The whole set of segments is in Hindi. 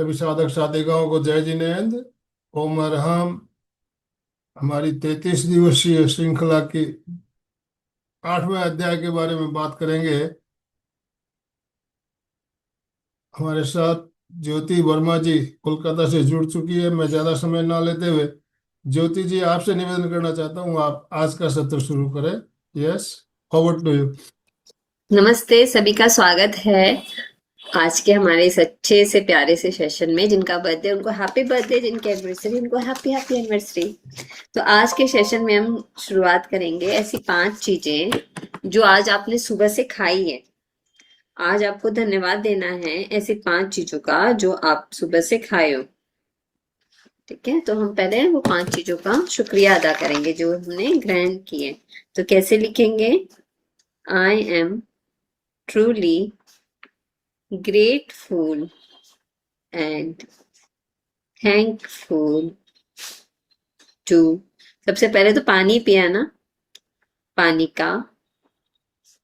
सभी साधक साधिकाओं को जय जिनेन्द्र। ओम अरहम। हमारी 33 दिवसीय श्रृंखला की 8वें अध्याय के बारे में बात करेंगे। हमारे साथ ज्योति वर्मा जी कोलकाता से जुड़ चुकी है। मैं ज्यादा समय ना लेते हुए ज्योति जी आपसे निवेदन करना चाहता हूँ, आप आज का सत्र शुरू करें। Yes, forward to you. नमस्ते, सभी का स्वागत है आज के हमारे इस अच्छे से प्यारे से सेशन में। जिनका बर्थडे उनको हैप्पी बर्थडे, जिनकी एनिवर्सरी उनको हैप्पी हैप्पी एनिवर्सरी। तो आज के सेशन में हम शुरुआत करेंगे ऐसी 5 चीजें जो आज आपने सुबह से खाई है। आज आपको धन्यवाद देना है ऐसी 5 चीजों का जो आप सुबह से खाए हो। ठीक है, तो हम पहले वो 5 चीजों का शुक्रिया अदा करेंगे जो हमने ग्रहण किए। तो कैसे लिखेंगे? I am truly grateful and thankful to। सबसे पहले तो पानी पिया ना, पानी का,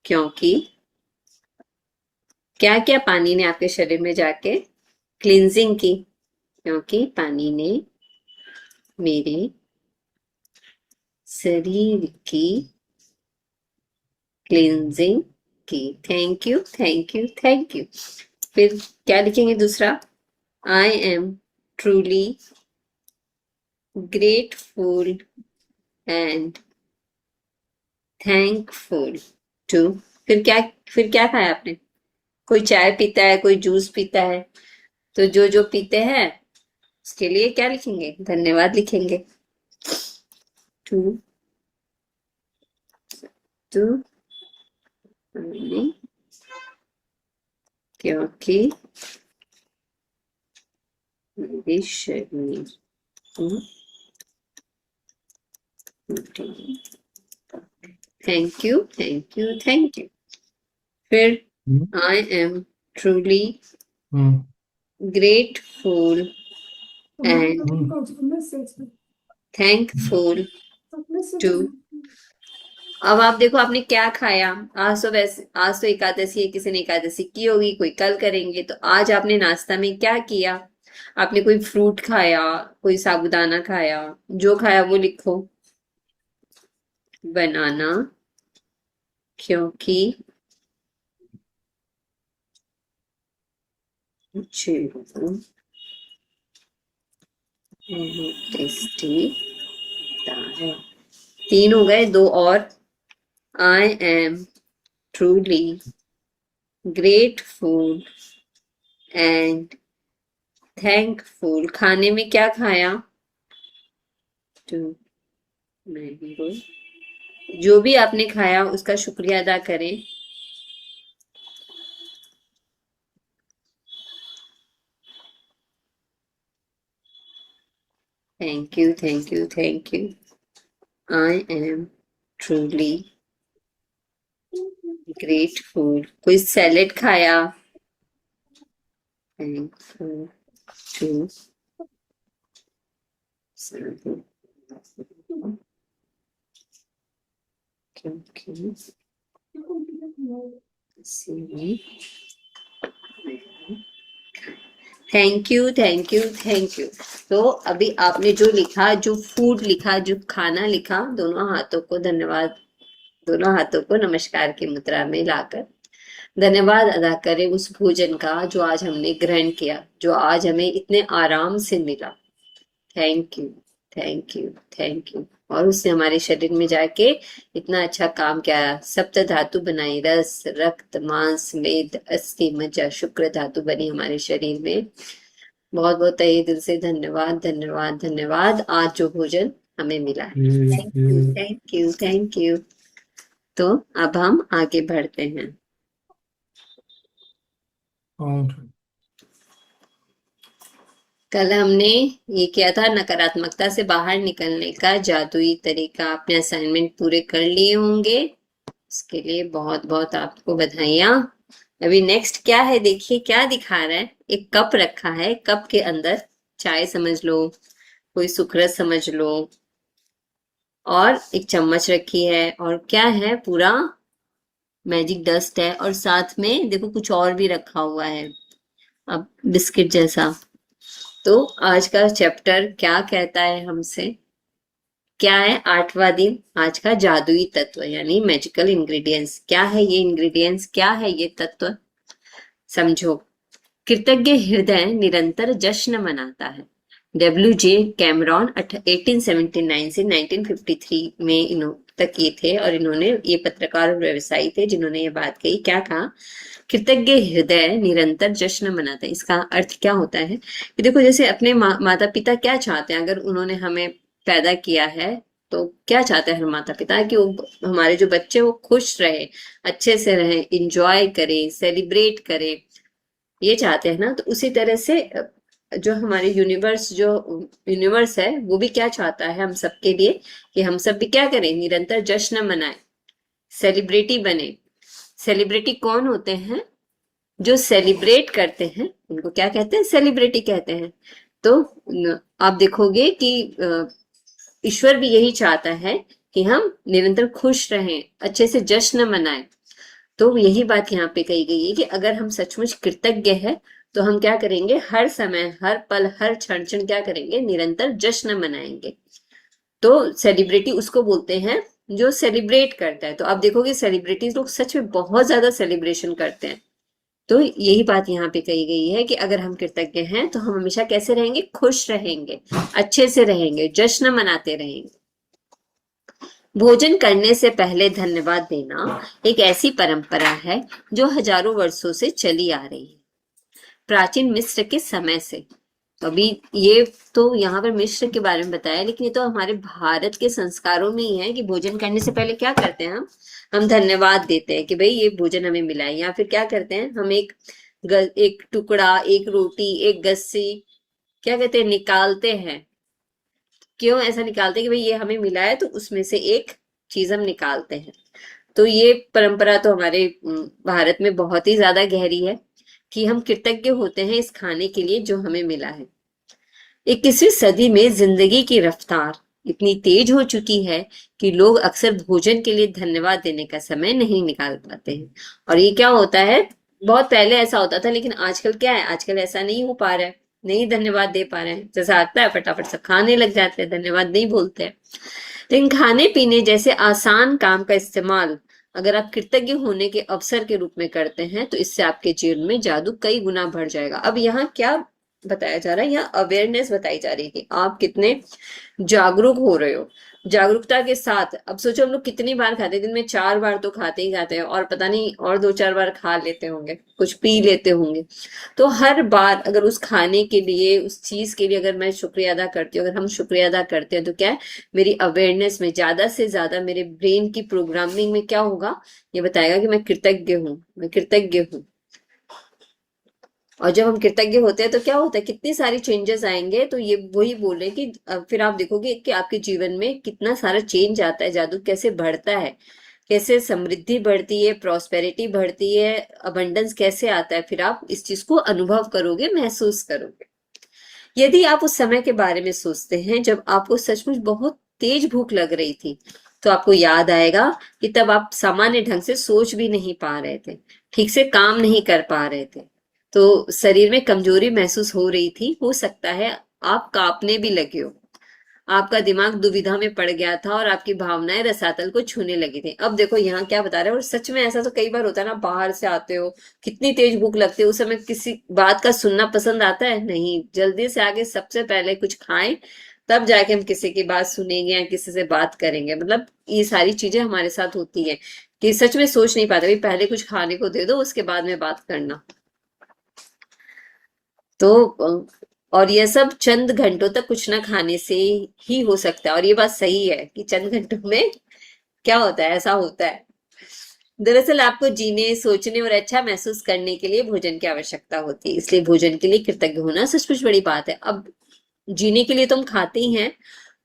क्योंकि क्या क्या पानी ने आपके शरीर में जाके क्लींजिंग की, क्योंकि पानी ने मेरे शरीर की क्लींजिंग की। Thank you thank you thank you. फिर क्या लिखेंगे दूसरा? आई am truly grateful and thankful to। फिर क्या खाया आपने? कोई चाय पीता है, कोई जूस पीता है, तो जो जो पीते हैं उसके लिए क्या लिखेंगे? धन्यवाद लिखेंगे। टू टू क्योंकि मेरे शरीर को thank you thank you thank you. फिर I am truly grateful and thankful to। अब आप देखो आपने क्या खाया। आज तो एकादशी है, किसी ने एकादशी की होगी, कोई कल करेंगे। तो आज आपने नाश्ता में क्या किया? आपने कोई फ्रूट खाया, कोई साबूदाना खाया, जो खाया वो लिखो। बनाना, क्योंकि टेस्टी है। 3 हो गए, 2 और। आई am truly grateful and thankful. खाने में क्या खाया? जो भी आपने खाया उसका शुक्रिया अदा करें। Thank you thank you thank you. I am truly grateful. कोई सैलेड खाया? थैंकफुल टू क्योंकि thank you thank you thank you. तो अभी आपने जो लिखा, जो फूड लिखा, जो खाना लिखा, दोनों हाथों को धन्यवाद, दोनों हाथों को नमस्कार की मुद्रा में लाकर धन्यवाद अदा करें उस भोजन का जो आज हमने ग्रहण किया, जो आज हमें इतने आराम से मिला। Thank you thank you thank you. और उसने हमारे शरीर में जाके इतना अच्छा काम किया। सप्त धातु बनाई, रस रक्त मांस मेद अस्थि मज्जा शुक्र धातु बनी हमारे शरीर में। बहुत बहुत तहे दिल से धन्यवाद धन्यवाद धन्यवाद आज जो भोजन हमें मिला है। Thank you thank you thank you. तो अब हम आगे बढ़ते हैं। कल हमने ये किया था नकारात्मकता से बाहर निकलने का जादुई तरीका। अपने असाइनमेंट पूरे कर लिए होंगे, इसके लिए बहुत बहुत आपको बधाइयां। अभी नेक्स्ट क्या है, देखिए क्या दिखा रहा है। एक कप रखा है, कप के अंदर चाय समझ लो, कोई सुखरस समझ लो, और एक चम्मच रखी है, और क्या है, पूरा मैजिक डस्ट है, और साथ में देखो कुछ और भी रखा हुआ है, अब बिस्किट जैसा। तो आज का चैप्टर क्या कहता है हमसे? क्या है 8वां दिन? आज का जादुई तत्व यानी मैजिकल इंग्रेडिएंट्स। क्या है ये इंग्रेडिएंट्स, क्या है ये तत्व? समझो। कृतज्ञ हृदय निरंतर जश्न मनाता है। डब्ल्यू जे कैमरॉन 1879 से 1953 में इन्हों तक ये थे, और इन्होंने ये पत्रकार और व्यवसायी थे जिन्होंने ये बात कही। क्या कहा? कृतज्ञ हृदय निरंतर जश्न मनाता है। इसका अर्थ क्या होता है कि देखो, जैसे अपने माता पिता क्या चाहते हैं, अगर उन्होंने हमें पैदा किया है तो क्या चाहते हैं हर माता पिता कि वो हमारे जो बच्चे वो खुश रहे, अच्छे से रहे, इंजॉय करें, सेलिब्रेट करें, ये चाहते हैं ना। तो उसी तरह से जो हमारे यूनिवर्स है वो भी क्या चाहता है हम सबके लिए कि हम सब भी क्या करें, निरंतर जश्न मनाएं, सेलिब्रिटी बने। सेलिब्रिटी कौन होते हैं? जो सेलिब्रेट करते हैं उनको क्या कहते हैं? सेलिब्रिटी कहते हैं। तो आप देखोगे कि ईश्वर भी यही चाहता है कि हम निरंतर खुश रहें, अच्छे से जश्न मनाएं। तो यही बात यहाँ पे कही गई है कि अगर हम सचमुच कृतज्ञ है तो हम क्या करेंगे, हर समय, हर पल, हर क्षण क्षण क्या करेंगे, निरंतर जश्न मनाएंगे। तो सेलिब्रिटी उसको बोलते हैं जो सेलिब्रेट करता है। तो आप देखोगे सेलिब्रिटीज लोग सच में बहुत ज्यादा सेलिब्रेशन करते हैं। तो यही बात यहाँ पे कही गई है कि अगर हम कृतज्ञ हैं तो हम हमेशा कैसे रहेंगे, खुश रहेंगे, अच्छे से रहेंगे, जश्न मनाते रहेंगे। भोजन करने से पहले धन्यवाद देना एक ऐसी परंपरा है जो हजारों वर्षों से चली आ रही है, प्राचीन मिस्र के समय से। तो अभी ये तो यहाँ पर मिस्र के बारे में बताया, लेकिन ये तो हमारे भारत के संस्कारों में ही है कि भोजन करने से पहले क्या करते हैं, हम धन्यवाद देते हैं कि भाई ये भोजन हमें मिला है। या फिर क्या करते हैं, हम एक टुकड़ा, एक रोटी, एक गस्सी, क्या कहते हैं, निकालते हैं। क्यों ऐसा निकालते हैं कि भाई ये हमें मिला है, तो उसमें से एक चीज हम निकालते हैं। तो ये परंपरा तो हमारे भारत में बहुत ही ज्यादा गहरी है कि हम कृतज्ञ होते हैं इस खाने के लिए जो हमें मिला है। 21वीं सदी में जिंदगी की रफ्तार इतनी तेज हो चुकी है कि लोग अक्सर भोजन के लिए धन्यवाद देने का समय नहीं निकाल पाते हैं। और ये क्या होता है, बहुत पहले ऐसा होता था, लेकिन आजकल क्या है, आजकल ऐसा नहीं हो पा रहा है, नहीं धन्यवाद दे पा रहे हैं। जैसा आता है फटाफट सब खाने लग जाते हैं, धन्यवाद नहीं बोलते हैं। लेकिन खाने पीने जैसे आसान काम का इस्तेमाल अगर आप कृतज्ञ होने के अवसर के रूप में करते हैं तो इससे आपके जीवन में जादू कई गुना बढ़ जाएगा। अब यहाँ क्या बताया जा रहा है, यहाँ अवेयरनेस बताई जा रही है कि आप कितने जागरूक हो रहे हो। जागरूकता के साथ अब सोचो, हम लोग कितनी बार खाते हैं, दिन में 4 बार तो खाते ही खाते हैं, और पता नहीं और 2-4 बार खा लेते होंगे, कुछ पी लेते होंगे। तो हर बार अगर उस खाने के लिए, उस चीज के लिए अगर मैं शुक्रिया अदा करती हूँ, अगर हम शुक्रिया अदा करते हैं, तो क्या है, मेरी अवेयरनेस में ज्यादा से ज्यादा मेरे ब्रेन की प्रोग्रामिंग में क्या होगा, ये बताएगा कि मैं कृतज्ञ हूँ, मैं कृतज्ञ हूँ। और जब हम कृतज्ञ होते हैं तो क्या होता है, कितनी सारी चेंजेस आएंगे। तो ये वही बोल रहे हैं कि फिर आप देखोगे कि आपके जीवन में कितना सारा चेंज आता है, जादू कैसे बढ़ता है, कैसे समृद्धि बढ़ती है, प्रॉस्पेरिटी बढ़ती है, अबंडेंस कैसे आता है। फिर आप इस चीज को अनुभव करोगे, महसूस करोगे। यदि आप उस समय के बारे में सोचते हैं जब आपको सचमुच बहुत तेज भूख लग रही थी, तो आपको याद आएगा कि तब आप सामान्य ढंग से सोच भी नहीं पा रहे थे, ठीक से काम नहीं कर पा रहे थे, तो शरीर में कमजोरी महसूस हो रही थी। हो सकता है आप कांपने भी लगे हो, आपका दिमाग दुविधा में पड़ गया था और आपकी भावनाएं रसातल को छूने लगी थी। अब देखो यहाँ क्या बता रहे हैं, और सच में ऐसा तो कई बार होता है ना, बाहर से आते हो, कितनी तेज भूख लगती है, उस समय किसी बात का सुनना पसंद आता है नहीं, जल्दी से आगे सबसे पहले कुछ खाएं, तब जाके हम किसी की बात सुनेंगे या किसी से बात करेंगे। मतलब ये सारी चीजें हमारे साथ होती है कि सच में सोच नहीं पाते, भाई पहले कुछ खाने को दे दो, उसके बाद में बात करना। तो और यह सब चंद घंटों तक कुछ ना खाने से ही हो सकता है। और ये बात सही है कि चंद घंटों में क्या होता है, ऐसा होता है। दरअसल आपको जीने, सोचने और अच्छा महसूस करने के लिए भोजन की आवश्यकता होती है, इसलिए भोजन के लिए कृतज्ञ होना सचमुच बड़ी बात है। अब जीने के लिए तो हम खाते ही हैं,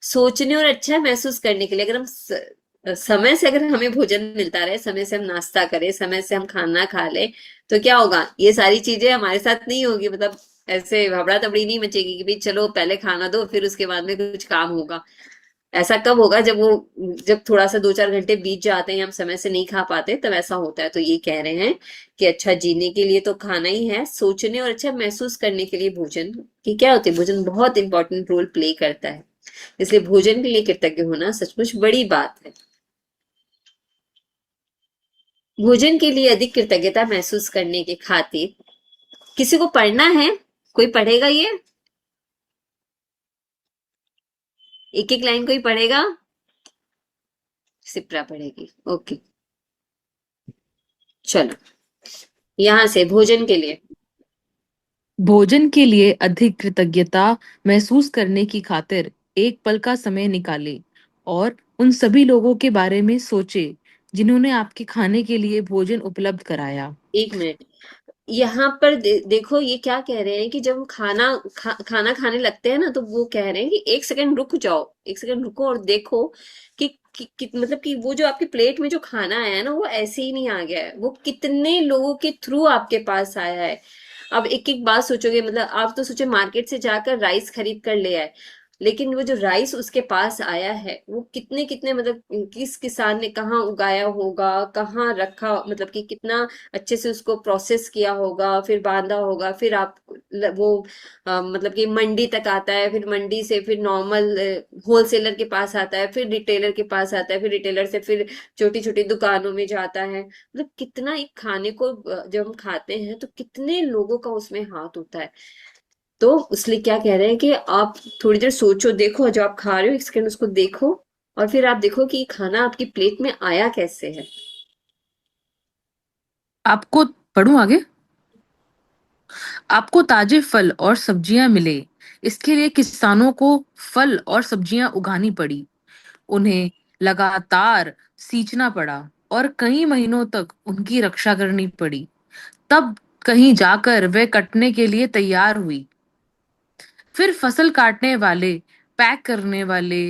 सोचने और अच्छा महसूस करने के लिए अगर हम समय से अगर हमें भोजन मिलता रहे, समय से हम नाश्ता करें, समय से हम खाना खा ले, तो क्या होगा, ये सारी चीजें हमारे साथ नहीं होगी। मतलब ऐसे हबड़ा तबड़ी नहीं मचेगी कि भाई चलो पहले खाना दो फिर उसके बाद में कुछ काम होगा। ऐसा कब होगा जब वो, जब थोड़ा सा 2-4 घंटे बीत जाते हैं, हम समय से नहीं खा पाते, तब ऐसा होता है। तो ये कह रहे हैं कि अच्छा जीने के लिए तो खाना ही है, सोचने और अच्छा महसूस करने के लिए भोजन की क्या होती है, भोजन बहुत इंपॉर्टेंट रोल प्ले करता है। इसलिए भोजन के लिए कृतज्ञ होना सचमुच बड़ी बात है। भोजन के लिए अधिक कृतज्ञता महसूस करने के खातिर किसी को पढ़ना है? कोई पढ़ेगा ये? एक एक लाइन कोई पढ़ेगा? सिप्रा पढ़ेगी, ओके। चलो, यहां से भोजन के लिए। भोजन के लिए अधिक कृतज्ञता महसूस करने की खातिर एक पल का समय निकालें और उन सभी लोगों के बारे में सोचें जिन्होंने आपके खाने के लिए भोजन उपलब्ध कराया। 1 मिनट, यहाँ पर देखो ये क्या कह रहे हैं कि जब हम खाना खाने लगते हैं ना, तो वो कह रहे हैं कि 1 सेकंड रुक जाओ, 1 सेकंड रुको और देखो कि मतलब कि वो जो आपकी प्लेट में जो खाना आया है ना, वो ऐसे ही नहीं आ गया है, वो कितने लोगों के थ्रू आपके पास आया है। अब एक एक बात सोचोगे, मतलब आप तो सोचे मार्केट से जाकर राइस खरीद कर ले आए, लेकिन वो जो राइस उसके पास आया है, वो कितने कितने मतलब किस किसान ने कहाँ उगाया होगा, कहाँ रखा, मतलब कि कितना अच्छे से उसको प्रोसेस किया होगा, फिर बांधा होगा, फिर आप वो मतलब कि मंडी तक आता है, फिर मंडी से फिर नॉर्मल होलसेलर के पास आता है, फिर रिटेलर के पास आता है, फिर रिटेलर से फिर छोटी छोटी दुकानों में जाता है। मतलब कितना एक खाने को जब हम खाते हैं तो कितने लोगों का उसमें हाथ होता है। तो इसलिए क्या कह रहे हैं कि आप थोड़ी देर सोचो, देखो जो आप खा रहे हो 1 सेकंड उसको देखो, और फिर आप देखो कि खाना आपकी प्लेट में आया कैसे है। आपको पढ़ूं आगे? आपको ताजे फल और सब्जियां मिले, इसके लिए किसानों को फल और सब्जियां उगानी पड़ी। उन्हें लगातार सींचना पड़ा और कई महीनों तक उनकी रक्षा करनी पड़ी। तब कहीं जाकर वे कटने के लिए तैयार हुई। फिर फसल काटने वाले, पैक करने वाले,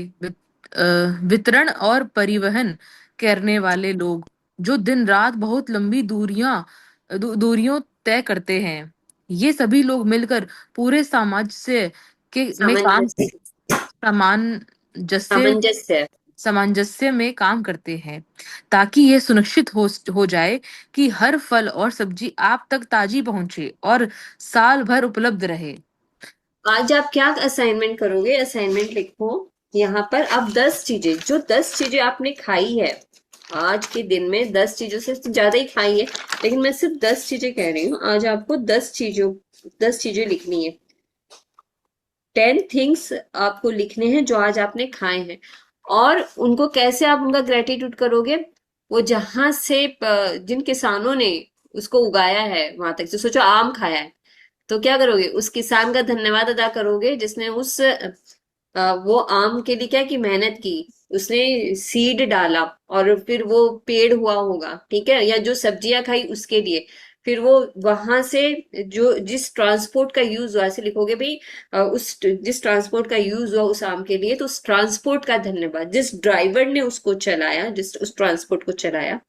वितरण और परिवहन करने वाले लोग जो दिन रात बहुत लंबी दूरियों तय करते हैं, ये सभी लोग मिलकर पूरे समाज से के में काम सामंजस्य। सामंजस्य सामंजस्य। सामंजस्य में काम करते हैं ताकि ये सुनिश्चित हो जाए कि हर फल और सब्जी आप तक ताजी पहुंचे और साल भर उपलब्ध रहे। आज आप क्या असाइनमेंट करोगे? असाइनमेंट लिखो यहाँ पर, आप 10 चीजें, जो 10 चीजें आपने खाई है आज के दिन में, 10 चीजों से तो ज्यादा ही खाई है, लेकिन मैं सिर्फ 10 चीजें कह रही हूँ। आज आपको 10 चीजें लिखनी है। 10 थिंग्स आपको लिखने हैं जो आज आपने खाए हैं। और उनको कैसे आप उनका ग्रेटिट्यूड करोगे? वो जहां से जिन किसानों ने उसको उगाया है वहां तक, जो सोचो आम खाया है, तो क्या करोगे? उस किसान का धन्यवाद अदा करोगे जिसने उस वो आम के लिए क्या की मेहनत की, उसने सीड डाला और फिर वो पेड़ हुआ होगा, ठीक है? या जो सब्जियां खाई उसके लिए, फिर वो वहां से जो जिस ट्रांसपोर्ट का यूज हुआ, ऐसे लिखोगे भाई उस जिस ट्रांसपोर्ट का यूज हुआ उस आम के लिए, तो उस ट्रांसपोर्ट का धन्यवाद, जिस ड्राइवर ने उसको चलाया, जिस उस ट्रांसपोर्ट को चलाया,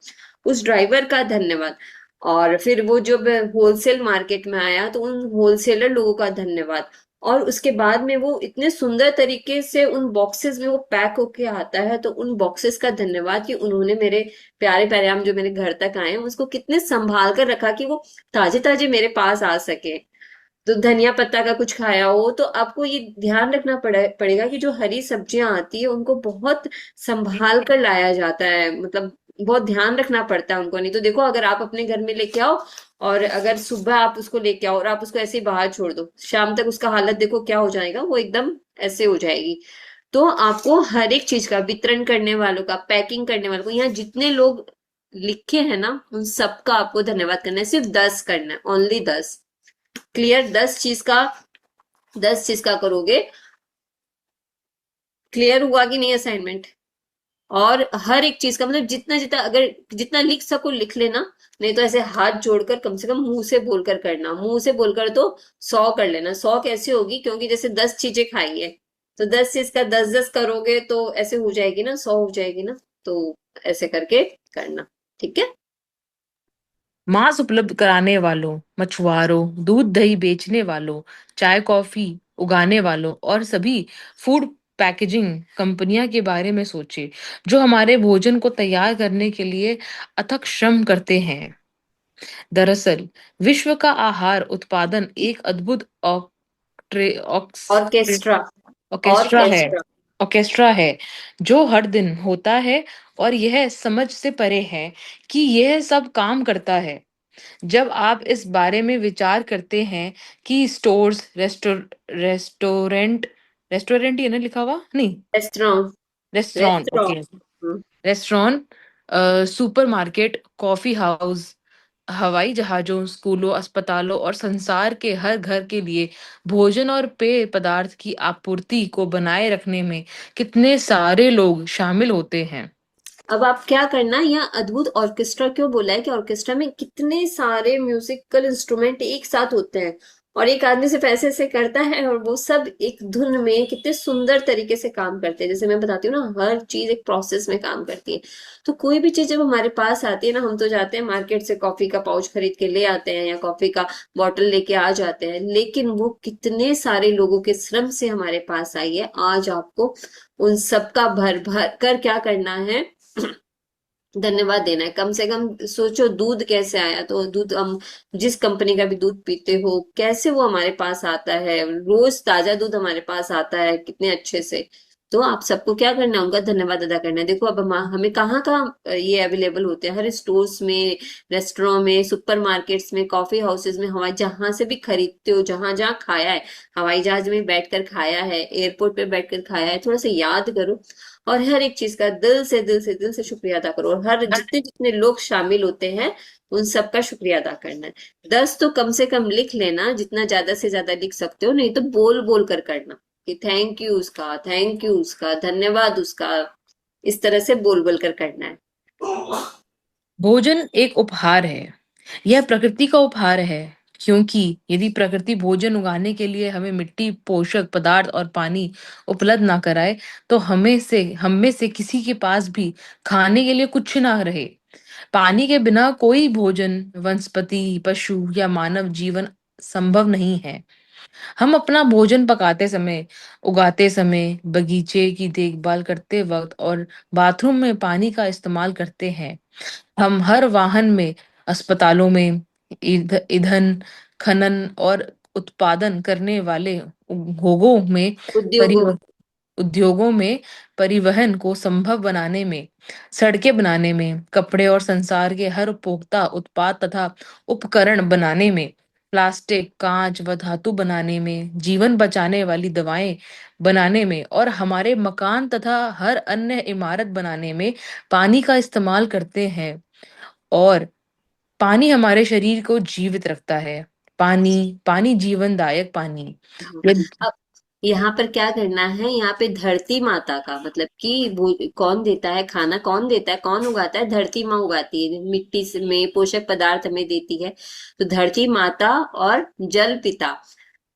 उस ड्राइवर का धन्यवाद। और फिर वो जब होलसेल मार्केट में आया तो उन होलसेलर लोगों का धन्यवाद। और उसके बाद में वो इतने सुंदर तरीके से उन बॉक्सेस में वो पैक होके आता है, तो उन बॉक्सेस का धन्यवाद कि उन्होंने मेरे प्यारे प्यारे आम जो मेरे घर तक आए हैं उसको कितने संभाल कर रखा कि वो ताजे ताजे मेरे पास आ सके। तो धनिया पत्ता का कुछ खाया हो तो आपको ये ध्यान रखना पड़ेगा कि जो हरी सब्जियां आती है उनको बहुत संभाल कर लाया जाता है, मतलब बहुत ध्यान रखना पड़ता है उनको। नहीं तो देखो, अगर आप अपने घर में लेके आओ और अगर सुबह आप उसको लेके आओ और आप उसको ऐसे ही बाहर छोड़ दो, शाम तक उसका हालत देखो क्या हो जाएगा, वो एकदम ऐसे हो जाएगी। तो आपको हर एक चीज का वितरण करने वालों का, पैकिंग करने वालों को, यहाँ जितने लोग लिखे हैं ना उन सबका आपको धन्यवाद करना है। सिर्फ 10 करना है, ओनली 10। क्लियर? 10 चीज का करोगे। क्लियर हुआ कि नहीं असाइनमेंट? और हर एक चीज का मतलब जितना जितना, अगर जितना लिख सको लिख लेना, नहीं तो ऐसे हाथ जोड़कर कम से कम मुंह से बोलकर करना। मुंह से बोलकर तो 100 कर लेना। 100 कैसे होगी? क्योंकि जैसे 10 चीजें खाई है, तो 10 चीज का 10-10 करोगे तो ऐसे हो जाएगी ना, 100 हो जाएगी ना। तो ऐसे करके करना, ठीक है? मांस उपलब्ध कराने वालों, मछुआरों, दूध दही बेचने वालों, चाय कॉफी उगाने वालों और सभी फूड पैकेजिंग कंपनियां के बारे में सोचें, जो हमारे भोजन को तैयार करने के लिए अथक श्रम करते हैं। दरअसल, विश्व का आहार उत्पादन एक अद्भुत ऑर्केस्ट्रा। ऑर्केस्ट्रा है ऑर्केस्ट्रा। ऑर्केस्ट्रा है जो हर दिन होता है, और यह समझ से परे है कि यह सब काम करता है। जब आप इस बारे में विचार करते हैं कि स्टोर्स, रेस्टोरेंट रेस्टोरेंट ये ना लिखा हुआ नहीं, restaurant. Restaurant, okay, restaurant. Restaurant, supermarket, coffee house, हवाई जहाज़ों, स्कूलों, अस्पतालों और संसार के हर घर के लिए भोजन और पेय पदार्थ की आपूर्ति को बनाए रखने में कितने सारे लोग शामिल होते हैं। अब आप क्या करना, यहाँ अद्भुत ऑर्केस्ट्रा क्यों बोला है कि ऑर्केस्ट्रा में कितने सारे म्यूजिकल इंस्ट्रूमेंट एक साथ होते हैं और एक आदमी सिर्फ ऐसे ऐसे करता है और वो सब एक धुन में कितने सुंदर तरीके से काम करते हैं। जैसे मैं बताती हूँ ना, हर चीज एक प्रोसेस में काम करती है। तो कोई भी चीज जब हमारे पास आती है ना, हम तो जाते हैं मार्केट से कॉफी का पाउच खरीद के ले आते हैं या कॉफी का बॉटल लेके आ जाते हैं, लेकिन वो कितने सारे लोगों के श्रम से हमारे पास आई है। आज आपको उन सबका भर भर कर क्या करना है, धन्यवाद देना है। कम से कम सोचो दूध कैसे आया, तो दूध हम जिस कंपनी का भी दूध पीते हो, कैसे वो हमारे पास आता है, रोज ताजा दूध हमारे पास आता है कितने अच्छे से। तो आप सबको क्या करना है, उनका धन्यवाद अदा करना है। देखो अब हमें कहाँ कहाँ ये अवेलेबल होते हैं, हर स्टोर्स में, रेस्टोरेंट में, सुपर मार्केट्स में, कॉफी हाउसेज में, हवाई जहां से भी खरीदते हो, जहां जहां खाया है, हवाई जहाज में बैठकर खाया है, एयरपोर्ट पे बैठकर खाया है, थोड़ा सा याद करो और हर एक चीज का दिल से शुक्रिया अदा करो। और हर जितने जितने लोग शामिल होते हैं उन सबका शुक्रिया अदा करना है। 10 तो कम से कम लिख लेना, जितना ज्यादा से ज्यादा लिख सकते हो, नहीं तो बोल बोल कर करना कि थैंक यू उसका, थैंक यू उसका, धन्यवाद उसका, इस तरह से बोल बोल कर करना है। भोजन एक उपहार है। यह प्रकृति का उपहार है, क्योंकि यदि प्रकृति भोजन उगाने के लिए हमें मिट्टी, पोषक पदार्थ और पानी उपलब्ध ना कराए, तो हम में से किसी के पास भी खाने के लिए कुछ ना रहे। पानी के बिना कोई भोजन, वनस्पति, पशु या मानव जीवन संभव नहीं है। हम अपना भोजन पकाते समय, उगाते समय, बगीचे की देखभाल करते वक्त और बाथरूम में पानी का इस्तेमाल करते हैं। हम हर वाहन में, अस्पतालों में, ईंधन खनन और उत्पादन करने वाले उद्योगों में उद्योगों। परिव उद्योगों में परिवहन को संभव बनाने में, सड़कें बनाने में, कपड़े और संसार के हर उपभोक्ता उत्पाद तथा उपकरण बनाने में, प्लास्टिक, कांच व धातु बनाने में, जीवन बचाने वाली दवाएं बनाने में और हमारे मकान तथा हर अन्य इमारत बनाने में पानी का इस्तेमाल करते हैं। और पानी हमारे शरीर को जीवित रखता है। पानी, पानी जीवनदायक पानी। अब यहाँ पर क्या करना है, यहाँ पे धरती माता का मतलब कि वो कौन देता है खाना, कौन देता है, कौन उगाता है, धरती माँ उगाती है, मिट्टी से में पोषक पदार्थ हमें देती है। तो धरती माता और जल पिता,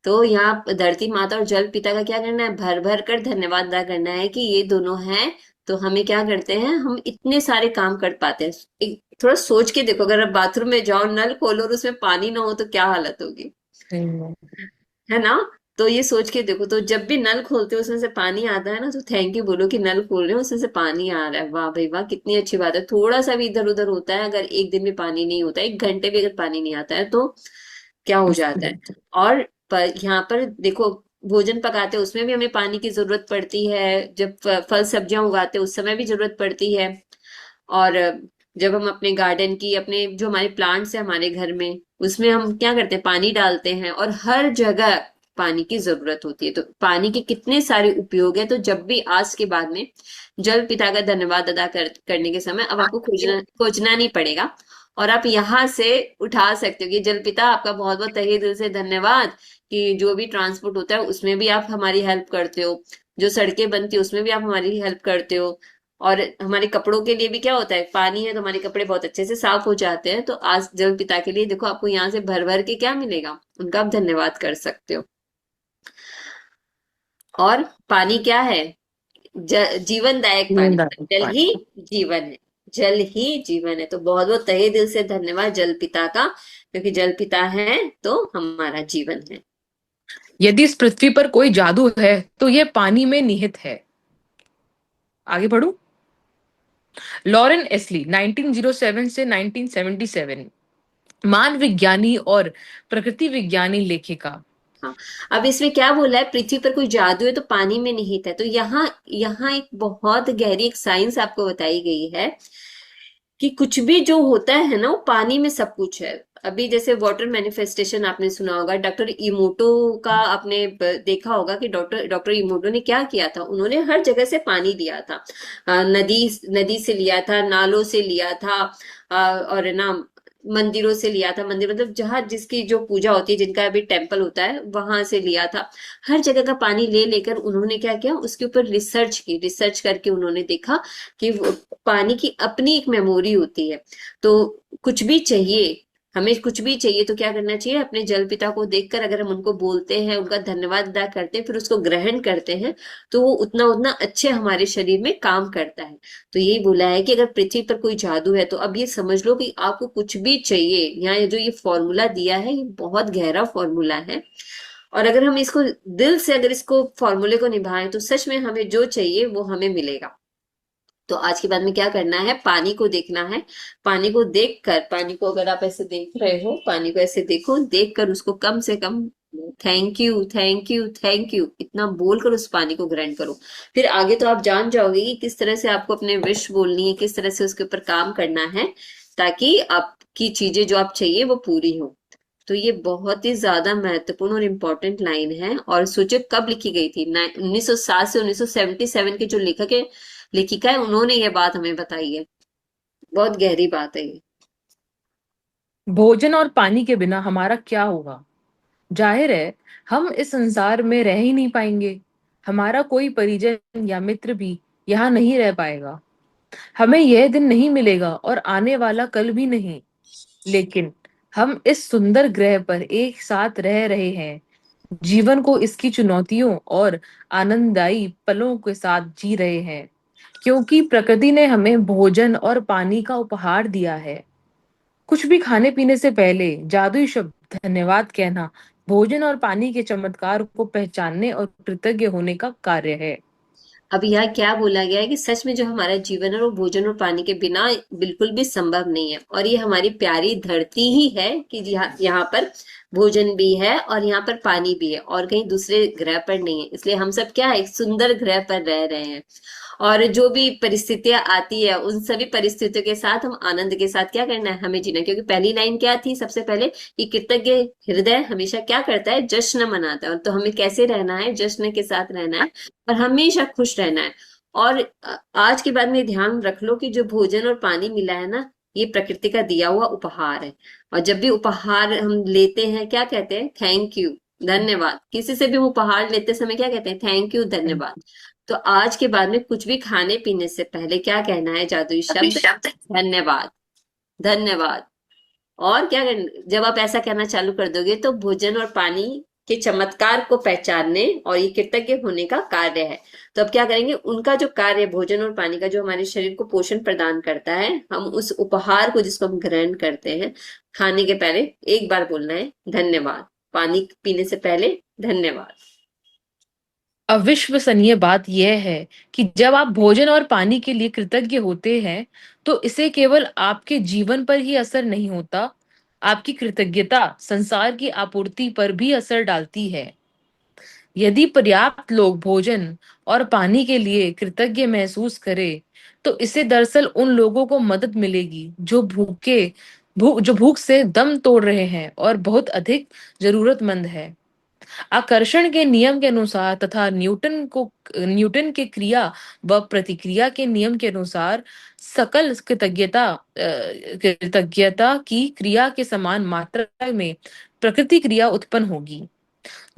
तो यहाँ धरती माता और जल पिता का क्या करना है, भर भर कर धन्यवाद अदा करना है कि ये दोनों हैं तो हमें क्या करते हैं, हम इतने सारे काम कर पाते हैं। थोड़ा सोच के देखो, अगर आप बाथरूम में जाओ, नल खोलो और उसमें पानी ना हो तो क्या हालत होगी, है ना। तो ये सोच के देखो, तो जब भी नल खोलते हो उसमें से पानी आता है ना, तो थैंक यू बोलो कि नल खोल रहे हो उसमें से पानी आ रहा है। वाह भाई वाह, कितनी अच्छी बात है। थोड़ा सा भी इधर उधर होता है, अगर एक दिन में पानी नहीं होता है, 1 घंटे भी अगर पानी नहीं आता है तो क्या हो जाता है। और यहाँ पर देखो, भोजन पकाते हैं उसमें भी हमें पानी की जरूरत पड़ती है, जब फल सब्जियां उगाते हैं उस समय भी जरूरत पड़ती है। और जब हम अपने गार्डन की, अपने जो हमारे प्लांट्स है हमारे घर में, उसमें हम क्या करते हैं, पानी डालते हैं और हर जगह पानी की जरूरत होती है। तो पानी के कितने सारे उपयोग है। तो जब भी आज के बाद में जल पिता का धन्यवाद अदा करने के समय अब आपको खोजना नहीं पड़ेगा, और आप यहाँ से उठा सकते हो कि जल पिता आपका बहुत बहुत तहे दिल से धन्यवाद कि जो भी ट्रांसपोर्ट होता है उसमें भी आप हमारी हेल्प करते हो, जो सड़कें बनती है उसमें भी आप हमारी हेल्प करते हो, और हमारे कपड़ों के लिए भी क्या होता है, पानी है तो हमारे कपड़े बहुत अच्छे से साफ हो जाते हैं। तो आज जल पिता के लिए देखो, आपको यहाँ से भर भर के क्या मिलेगा, उनका आप धन्यवाद कर सकते हो। और पानी क्या है, जीवनदायक पानी, जल ही जीवन है, जल ही जीवन है। तो बहुत बहुत तहे दिल से धन्यवाद जल पिता का, क्योंकि जल पिता है तो हमारा जीवन है। यदि इस पृथ्वी पर कोई जादू है तो यह पानी में निहित है। आगे बढ़ू। लॉरेन एस्ली 1907 से 1977, मान विज्ञानी और प्रकृति विज्ञानी लेखिका। हाँ, अब इसमें क्या बोला है, पृथ्वी पर कोई जादू है तो पानी में निहित है। तो यहाँ यहाँ एक बहुत गहरी एक साइंस आपको बताई गई है कि कुछ भी जो होता है ना वो पानी में सब कुछ है। अभी जैसे वाटर मैनिफेस्टेशन आपने सुना होगा, डॉक्टर इमोटो का आपने देखा होगा कि डॉक्टर डॉक्टर इमोटो ने क्या किया था, उन्होंने हर जगह से पानी लिया था। नदी नदी से लिया था, नालों से लिया था, और ना मंदिरों से लिया था। मंदिर मतलब जहाँ जिसकी जो पूजा होती है, जिनका अभी टेम्पल होता है, वहां से लिया था। हर जगह का पानी ले लेकर उन्होंने क्या किया, उसके ऊपर रिसर्च की। रिसर्च करके उन्होंने देखा कि पानी की अपनी एक मेमोरी होती है। तो कुछ भी चाहिए, हमें कुछ भी चाहिए तो क्या करना चाहिए, अपने जल पिता को देखकर अगर हम उनको बोलते हैं, उनका धन्यवाद अदा करते हैं, फिर उसको ग्रहण करते हैं, तो वो उतना उतना अच्छे हमारे शरीर में काम करता है। तो यही बोला है कि अगर पृथ्वी पर कोई जादू है तो अब ये समझ लो कि आपको कुछ भी चाहिए। यहाँ ये जो ये फॉर्मूला दिया है, ये बहुत गहरा फॉर्मूला है। और अगर हम इसको दिल से अगर इसको फॉर्मूले को निभाएं तो सच में हमें जो चाहिए वो हमें मिलेगा। तो आज के बाद में क्या करना है, पानी को देखना है। पानी को देखकर, पानी को अगर आप ऐसे देख रहे हो, पानी को ऐसे देखो, देखकर उसको कम से कम thank you thank you thank you इतना बोलकर उस पानी को ग्रहण करो। फिर आगे तो आप जान जाओगे कि किस तरह से आपको अपने विश बोलनी है, किस तरह से उसके ऊपर काम करना है, ताकि आपकी चीजें जो आप चाहिए वो पूरी हो। तो ये बहुत ही ज्यादा महत्वपूर्ण और इम्पोर्टेंट लाइन है। और सोचो कब लिखी गई थी, 1907 से 1977 के जो लेखक है, लेखिका है, उन्होंने ये बात हमें बताई है। बहुत गहरी बात है ये। भोजन और पानी के बिना हमारा क्या होगा? जाहिर है हम इस संसार में रह ही नहीं पाएंगे। हमारा कोई परिजन या मित्र भी यहाँ नहीं रह पाएगा। हमें यह दिन नहीं मिलेगा और आने वाला कल भी नहीं। लेकिन हम इस सुंदर ग्रह पर एक साथ रह रहे हैं, जीवन को इसकी चुनौतियों और आनंददायी पलों के साथ जी रहे हैं, क्योंकि प्रकृति ने हमें भोजन और पानी का उपहार दिया है। कुछ भी खाने पीने से पहले जादुई शब्द धन्यवाद कहना भोजन और पानी के चमत्कार को पहचानने और कृतज्ञ होने का कार्य है। अब यहाँ क्या बोला गया है कि सच में जो हमारा जीवन है वो भोजन और पानी के बिना बिल्कुल भी संभव नहीं है। और ये हमारी प्यारी धरती ही है कि यहाँ यहाँ पर भोजन भी है और यहाँ पर पानी भी है, और कहीं दूसरे ग्रह पर नहीं है। इसलिए हम सब क्या है, एक सुंदर ग्रह पर रह रहे हैं। और जो भी परिस्थितियां आती है, उन सभी परिस्थितियों के साथ हम आनंद के साथ क्या करना है, हमें जीना। क्योंकि पहली लाइन क्या थी सबसे पहले, कि कृतज्ञ हृदय हमेशा क्या करता है, जश्न मनाता है। और तो हमें कैसे रहना है, जश्न के साथ रहना है और हमेशा खुश रहना है। और आज के बाद में ध्यान रख लो कि जो भोजन और पानी मिला है ना, ये प्रकृति का दिया हुआ उपहार है। और जब भी उपहार हम लेते हैं क्या कहते हैं, थैंक यू, धन्यवाद। किसी से भी हम उपहार लेते समय क्या कहते हैं, थैंक यू, धन्यवाद। तो आज के बाद में कुछ भी खाने पीने से पहले क्या कहना है, जादुई शब्द धन्यवाद, धन्यवाद। और क्या करना, जब आप ऐसा कहना चालू कर दोगे तो भोजन और पानी के चमत्कार को पहचानने और ये कृतज्ञ होने का कार्य है। तो अब क्या करेंगे, उनका जो कार्य भोजन और पानी का, जो हमारे शरीर को पोषण प्रदान करता है, हम उस उपहार को जिसको हम ग्रहण करते हैं, खाने के पहले एक बार बोलना है धन्यवाद। पानी पीने से पहले धन्यवाद। अविश्वसनीय बात यह है कि जब आप भोजन और पानी के लिए कृतज्ञ होते हैं तो इसे केवल आपके जीवन पर ही असर नहीं होता, आपकी कृतज्ञता संसार की आपूर्ति पर भी असर डालती है। यदि पर्याप्त लोग भोजन और पानी के लिए कृतज्ञ महसूस करें तो इससे दरअसल उन लोगों को मदद मिलेगी जो भूख से दम तोड़ रहे हैं और बहुत अधिक जरूरतमंद है। आकर्षण के नियम के अनुसार तथा न्यूटन के क्रिया व प्रतिक्रिया के नियम के अनुसार सकल कृतज्ञता की क्रिया के समान मात्रा में प्रकृति क्रिया उत्पन्न होगी,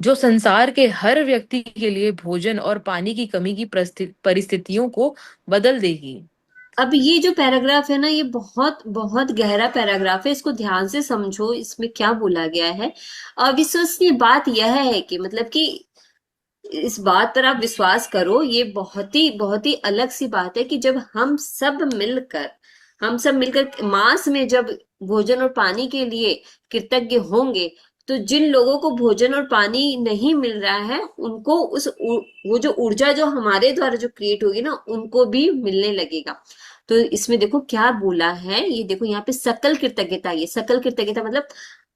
जो संसार के हर व्यक्ति के लिए भोजन और पानी की कमी की परिस्थितियों को बदल देगी। अब ये जो पैराग्राफ है ना, ये बहुत बहुत गहरा पैराग्राफ है। इसको ध्यान से समझो, इसमें क्या बोला गया है। अविश्वसनीय बात यह है कि मतलब कि इस बात पर आप विश्वास करो, ये बहुत ही अलग सी बात है कि जब हम सब मिलकर मास में जब भोजन और पानी के लिए कृतज्ञ होंगे, तो जिन लोगों को भोजन और पानी नहीं मिल रहा है उनको वो जो ऊर्जा जो हमारे द्वारा जो क्रिएट होगी ना उनको भी मिलने लगेगा। तो इसमें देखो क्या बोला है, ये देखो यहाँ पे सकल कृतज्ञता, ये सकल कृतज्ञता मतलब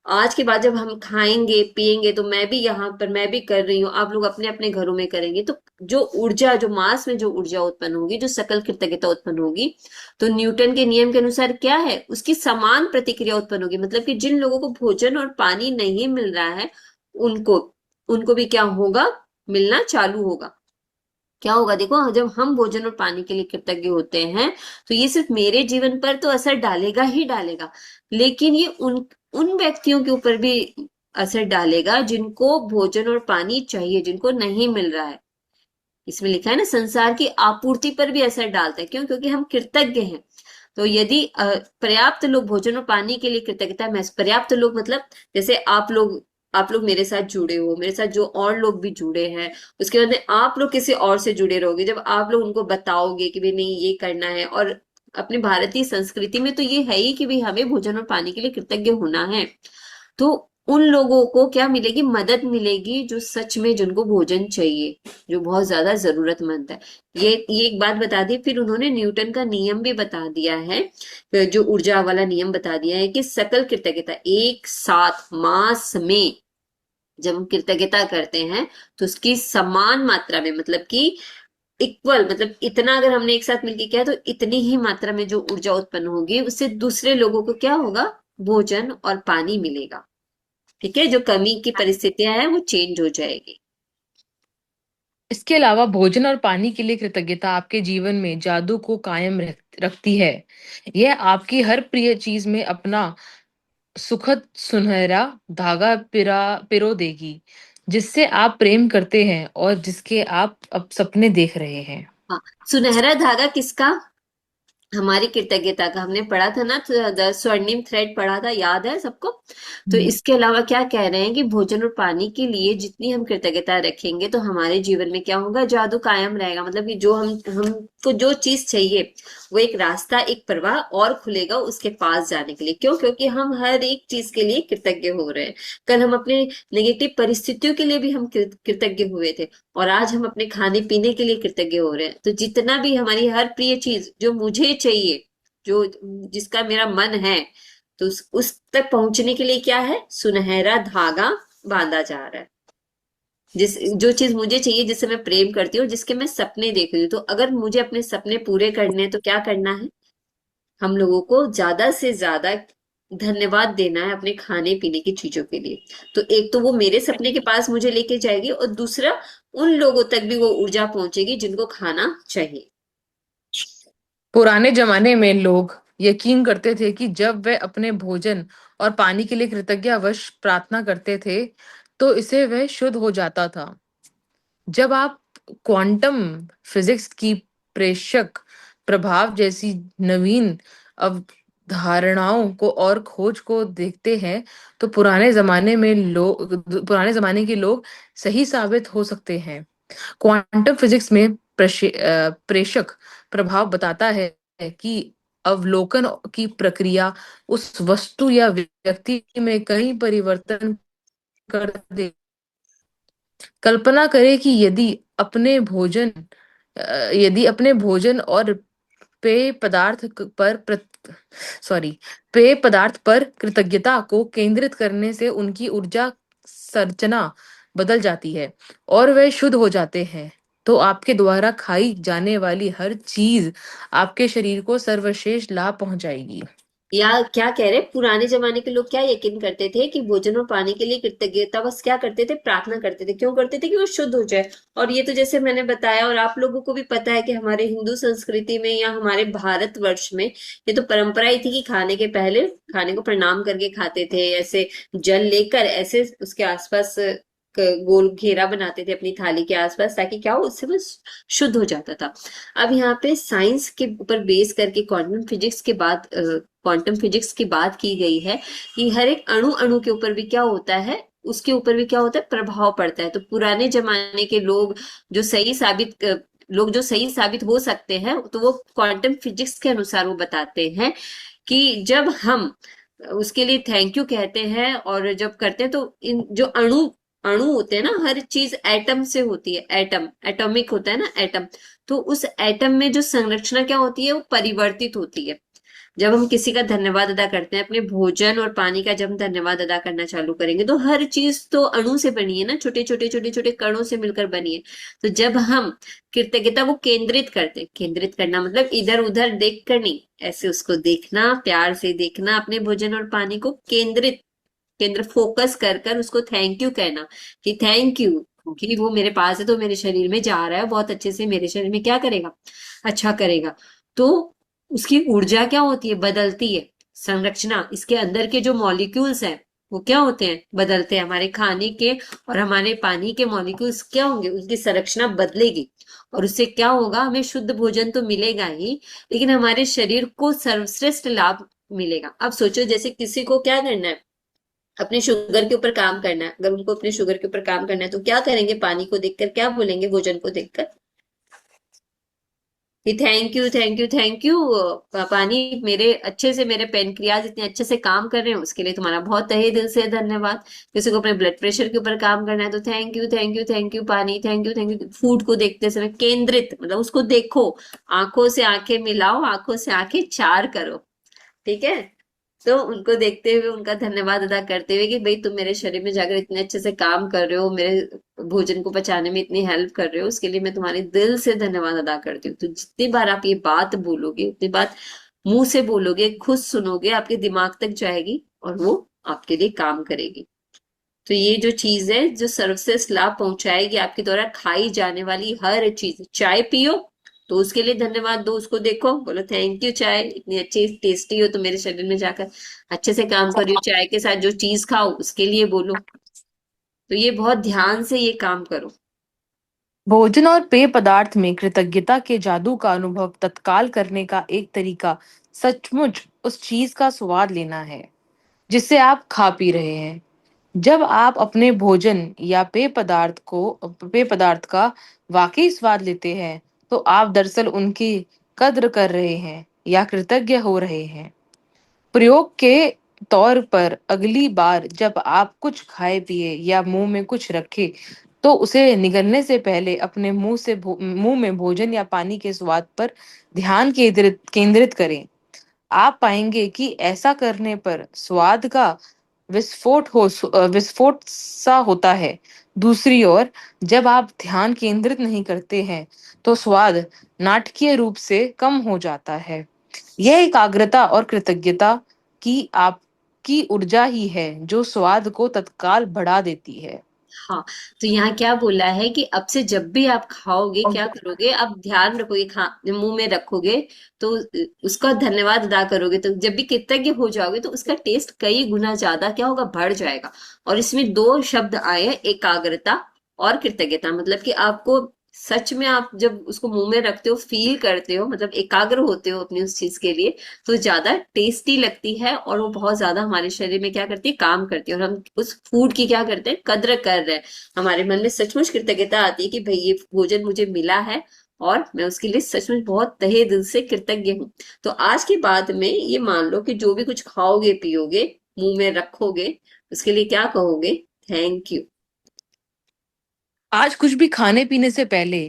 आज के बाद जब हम खाएंगे पिएंगे तो मैं भी यहाँ पर मैं भी कर रही हूँ, आप लोग अपने अपने घरों में करेंगे, तो जो ऊर्जा जो मास में जो ऊर्जा उत्पन्न होगी, जो सकल कृतज्ञता उत्पन्न होगी, तो न्यूटन के नियम के अनुसार क्या है, उसकी समान प्रतिक्रिया उत्पन्न होगी। मतलब कि जिन लोगों को भोजन और पानी नहीं मिल रहा है उनको उनको भी क्या होगा, मिलना चालू होगा। क्या होगा देखो, जब हम भोजन और पानी के लिए कृतज्ञ होते हैं तो ये सिर्फ मेरे जीवन पर तो असर डालेगा ही डालेगा, लेकिन ये उन उन व्यक्तियों के ऊपर भी असर डालेगा जिनको भोजन और पानी चाहिए, जिनको नहीं मिल रहा है। इसमें लिखा है ना, संसार की आपूर्ति पर भी असर डालता है। क्यों? क्योंकि हम कृतज्ञ हैं। तो यदि पर्याप्त लोग भोजन और पानी के लिए कृतज्ञता महसूस, पर्याप्त लोग मतलब जैसे आप लोग मेरे साथ जुड़े हो, मेरे साथ जो और लोग भी जुड़े हैं, उसके बाद में आप लोग किसी और से जुड़े रहोगे, जब आप लोग उनको बताओगे कि भाई नहीं ये करना है, और अपनी भारतीय संस्कृति में तो ये है ही कि भाई हमें भोजन और पानी के लिए कृतज्ञ होना है, तो उन लोगों को क्या मिलेगी, मदद मिलेगी जो सच में जिनको भोजन चाहिए, जो बहुत ज्यादा जरूरतमंद है। ये एक बात बता दी। फिर उन्होंने न्यूटन का नियम भी बता दिया है, जो ऊर्जा वाला नियम बता दिया है कि सकल कृतज्ञता एक साथ मास में जब हम कृतज्ञता करते हैं तो उसकी समान मात्रा में, मतलब कि इक्वल, मतलब इतना अगर हमने एक साथ मिलकर किया तो इतनी ही मात्रा में जो ऊर्जा उत्पन्न होगी उससे दूसरे लोगों को क्या होगा, भोजन और पानी मिलेगा। ठीक है, जो कमी की परिस्थितियां हैं वो चेंज हो जाएगी। इसके अलावा भोजन और पानी के लिए कृतज्ञता आपके जीवन में जादू को कायम रखती है। यह आपकी हर प्रिय चीज में अपना सुखद सुनहरा धागा पिरो देगी, जिससे आप प्रेम करते हैं और जिसके आप अब सपने देख रहे हैं। हाँ, सुनहरा धागा किसका, हमारी कृतज्ञता का। हमने पढ़ा था ना, स्वर्णिम थ्रेड पढ़ा था, याद है सबको। तो हम्म। इसके अलावा क्या कह रहे हैं कि भोजन और पानी के लिए जितनी हम कृतज्ञता रखेंगे तो हमारे जीवन में क्या होगा, जादू कायम रहेगा। मतलब कि जो हमको जो चीज चाहिए वो एक रास्ता, एक प्रवाह और खुलेगा उसके पास जाने के लिए। क्यों? क्योंकि हम हर एक चीज के लिए कृतज्ञ हो रहे हैं। कल हम अपने नेगेटिव परिस्थितियों के लिए भी हम कृतज्ञ हुए थे, और आज हम अपने खाने पीने के लिए कृतज्ञ हो रहे हैं। तो जितना भी हमारी हर प्रिय चीज जो मुझे चाहिए, जो जिसका मेरा मन है, तो उस तक पहुंचने के लिए क्या है, सुनहरा धागा बांधा जा रहा है। जो चीज मुझे चाहिए, जिससे मैं प्रेम करती हूँ, जिसके मैं सपने देख रही हूँ, तो अगर मुझे अपने सपने पूरे करने हैं तो क्या करना है, हम लोगों को ज्यादा से ज्यादा धन्यवाद देना है अपने खाने पीने की चीजों के लिए। तो एक तो वो मेरे सपने के पास मुझे लेके जाएगी, और दूसरा उन लोगों तक भी वो ऊर्जा पहुंचेगी जिनको खाना चाहिए। पुराने जमाने में लोग यकीन करते थे कि जब वे अपने भोजन और पानी के लिए कृतज्ञतावश प्रार्थना करते थे, तो इससे वह शुद्ध हो जाता था। जब आप क्वांटम फिजिक्स की प्रेषक प्रभाव जैसी नवीन अवधारणाओं को और खोज को देखते हैं, तो पुराने जमाने के लोग सही साबित हो सकते हैं। क्वांटम फिजिक्स में प्रेषक प्रभाव बताता है कि अवलोकन की प्रक्रिया उस वस्तु या व्यक्ति में कई परिवर्तन कर दे। कल्पना करें कि यदि अपने भोजन और पेय पदार्थ पेय पदार्थ पर कृतज्ञता को केंद्रित करने से उनकी ऊर्जा संरचना बदल जाती है और वे शुद्ध हो जाते हैं। तो आपके द्वारा खाई जाने वाली हर चीज आपके शरीर को सर्वश्रेष्ठ लाभ पहुंचाएगी। या क्या कह रहे, पुराने जमाने के लोग क्या यकीन करते थे कि भोजन और पानी के लिए कृतज्ञता बस क्या करते थे, प्रार्थना करते थे। क्यों करते थे? कि वो शुद्ध हो जाए। और ये तो जैसे मैंने बताया, और आप लोगों को भी पता है कि हमारे हिंदू संस्कृति में या हमारे भारतवर्ष में ये तो परंपरा ही थी कि खाने के पहले खाने को प्रणाम करके खाते थे, ऐसे जल लेकर ऐसे उसके आसपास गोल घेरा बनाते थे अपनी थाली के आसपास, ताकि क्या हो, उससे बस शुद्ध हो जाता था। अब यहाँ पे साइंस के ऊपर बेस करके क्वांटम फिजिक्स की बात की गई है कि हर एक अणु अणु के ऊपर भी क्या होता है, उसके ऊपर भी क्या होता है, प्रभाव पड़ता है। तो पुराने जमाने के लोग जो सही साबित हो सकते हैं, तो वो क्वांटम फिजिक्स के अनुसार वो बताते हैं कि जब हम उसके लिए थैंक यू कहते हैं। और जब करते हैं तो इन जो अणु अणु होते हैं ना, हर चीज एटम से होती है, एटम एटॉमिक होता है ना एटम, तो उस एटम में जो संरचना क्या होती है वो परिवर्तित होती है। जब हम किसी का धन्यवाद अदा करते हैं, अपने भोजन और पानी का जब हम धन्यवाद अदा करना चालू करेंगे, तो हर चीज तो अणु से बनी है ना, छोटे छोटे छोटे छोटे कणों से मिलकर बनी है। तो जब हम कृतज्ञता को केंद्रित करते हैं, केंद्रित करना मतलब इधर उधर देख कर नहीं, ऐसे उसको देखना, प्यार से देखना, अपने भोजन और पानी को केंद्र फोकस कर कर उसको थैंक यू कहना कि थैंक यू कि वो मेरे पास है तो मेरे शरीर में जा रहा है, बहुत अच्छे से मेरे शरीर में क्या करेगा, अच्छा करेगा। तो उसकी ऊर्जा क्या होती है, बदलती है। संरचना, इसके अंदर के जो मॉलिक्यूल्स हैं वो क्या होते हैं, बदलते हैं। हमारे खाने के और हमारे पानी के मॉलिक्यूल्स क्या होंगे, उनकी संरचना बदलेगी। और उससे क्या होगा, हमें शुद्ध भोजन तो मिलेगा ही, लेकिन हमारे शरीर को सर्वश्रेष्ठ लाभ मिलेगा। अब सोचो, जैसे किसी को क्या करना है, अपने शुगर के ऊपर काम करना है। अगर उनको अपने शुगर के ऊपर काम करना है तो क्या करेंगे, पानी को देखकर क्या बोलेंगे, भोजन को देखकर कि thank you thank you thank you पानी, मेरे अच्छे से, मेरे पेनक्रियाज इतने अच्छे से काम कर रहे हैं, उसके लिए तुम्हारा बहुत तहे दिल से धन्यवाद। किसी को अपने ब्लड प्रेशर के ऊपर काम करना है तो thank you thank you thank you पानी, thank you thank you. Food को देखते समय केंद्रित मतलब उसको देखो, आंखों से आंखें मिलाओ, आंखों से आंखें चार करो, ठीक है। तो उनको देखते हुए, उनका धन्यवाद अदा करते हुए कि भाई तुम मेरे शरीर में जाकर इतने अच्छे से काम कर रहे हो, मेरे भोजन को पचाने में इतनी हेल्प कर रहे हो, उसके लिए मैं तुम्हारे दिल से धन्यवाद अदा करती हूँ। तो जितनी बार आप ये बात बोलोगे, उतनी बात मुंह से बोलोगे, खुद सुनोगे, आपके दिमाग तक जाएगी और वो आपके लिए काम करेगी। तो ये जो चीज है जो सर्वश्रेष्ठ लाभ पहुंचाएगी, आपके द्वारा खाई जाने वाली हर चीज, चाय पियो तो उसके लिए धन्यवाद दो, उसको देखो, बोलो थैंक यू, चाय इतनी अच्छी टेस्टी हो तो मेरे शरीर में जाकर अच्छे से काम कर रही हो। चाय के साथ जो चीज खाओ उसके लिए बोलो। तो ये बहुत ध्यान से ये काम करो। भोजन और पेय पदार्थ में कृतज्ञता के जादू का अनुभव तत्काल करने का एक तरीका सचमुच उस चीज का स्वाद लेना है जिसे आप खा पी रहे हैं। जब आप अपने भोजन या पेय पदार्थ का वाकई स्वाद लेते हैं, तो आप दरअसल उनकी कद्र कर रहे हैं या कृतज्ञ हो रहे हैं। प्रयोग के तौर पर अगली बार जब आप कुछ खाए पिए या मुंह में कुछ रखे, तो उसे निगलने से पहले अपने मुंह में भोजन या पानी के स्वाद पर ध्यान केंद्रित करें। आप पाएंगे कि ऐसा करने पर स्वाद का विस्फोट सा होता है। दूसरी ओर, जब आप ध्यान केंद्रित नहीं करते हैं, तो स्वाद नाटकीय रूप से कम हो जाता है। यह एकाग्रता और कृतज्ञता की आपकी ऊर्जा ही है जो स्वाद को तत्काल बढ़ा देती है। हाँ, तो यहाँ क्या बोला है कि अब से जब भी आप खाओगे क्या करोगे, आप ध्यान रखोगे, खा मुंह में रखोगे तो उसका धन्यवाद अदा करोगे, तो जब भी कृतज्ञ हो जाओगे तो उसका टेस्ट कई गुना ज्यादा क्या होगा, बढ़ जाएगा। और इसमें दो शब्द आए हैं, एकाग्रता और कृतज्ञता। मतलब कि आपको सच में आप जब उसको मुंह में रखते हो, फील करते हो, मतलब एकाग्र होते हो अपनी उस चीज के लिए, तो ज्यादा टेस्टी लगती है और वो बहुत ज्यादा हमारे शरीर में क्या करती है, काम करती है। और हम उस फूड की क्या करते हैं, कद्र कर रहे हैं। हमारे मन में सचमुच कृतज्ञता आती है कि भाई ये भोजन मुझे मिला है और मैं उसके लिए सचमुच बहुत तहे दिल से कृतज्ञ हूँ। तो आज के बाद में ये मान लो कि जो भी कुछ खाओगे पियोगे, मुंह में रखोगे, उसके लिए क्या कहोगे, थैंक यू। आज कुछ भी खाने पीने से पहले,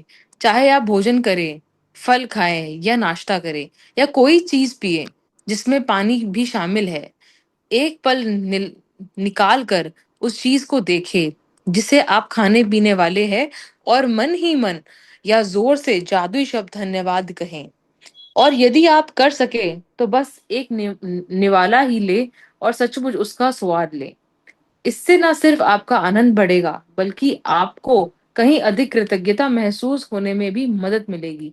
चाहे आप भोजन करें, फल खाएं या नाश्ता करें या कोई चीज पिए जिसमें पानी भी शामिल है, एक पल निकाल कर उस चीज को देखें जिसे आप खाने पीने वाले हैं, और मन ही मन या जोर से जादुई शब्द धन्यवाद कहें। और यदि आप कर सके तो बस एक निवाला ही ले और सचमुच उसका स्वाद ले। इससे ना सिर्फ आपका आनंद बढ़ेगा, बल्कि आपको कहीं अधिक कृतज्ञता महसूस होने में भी मदद मिलेगी।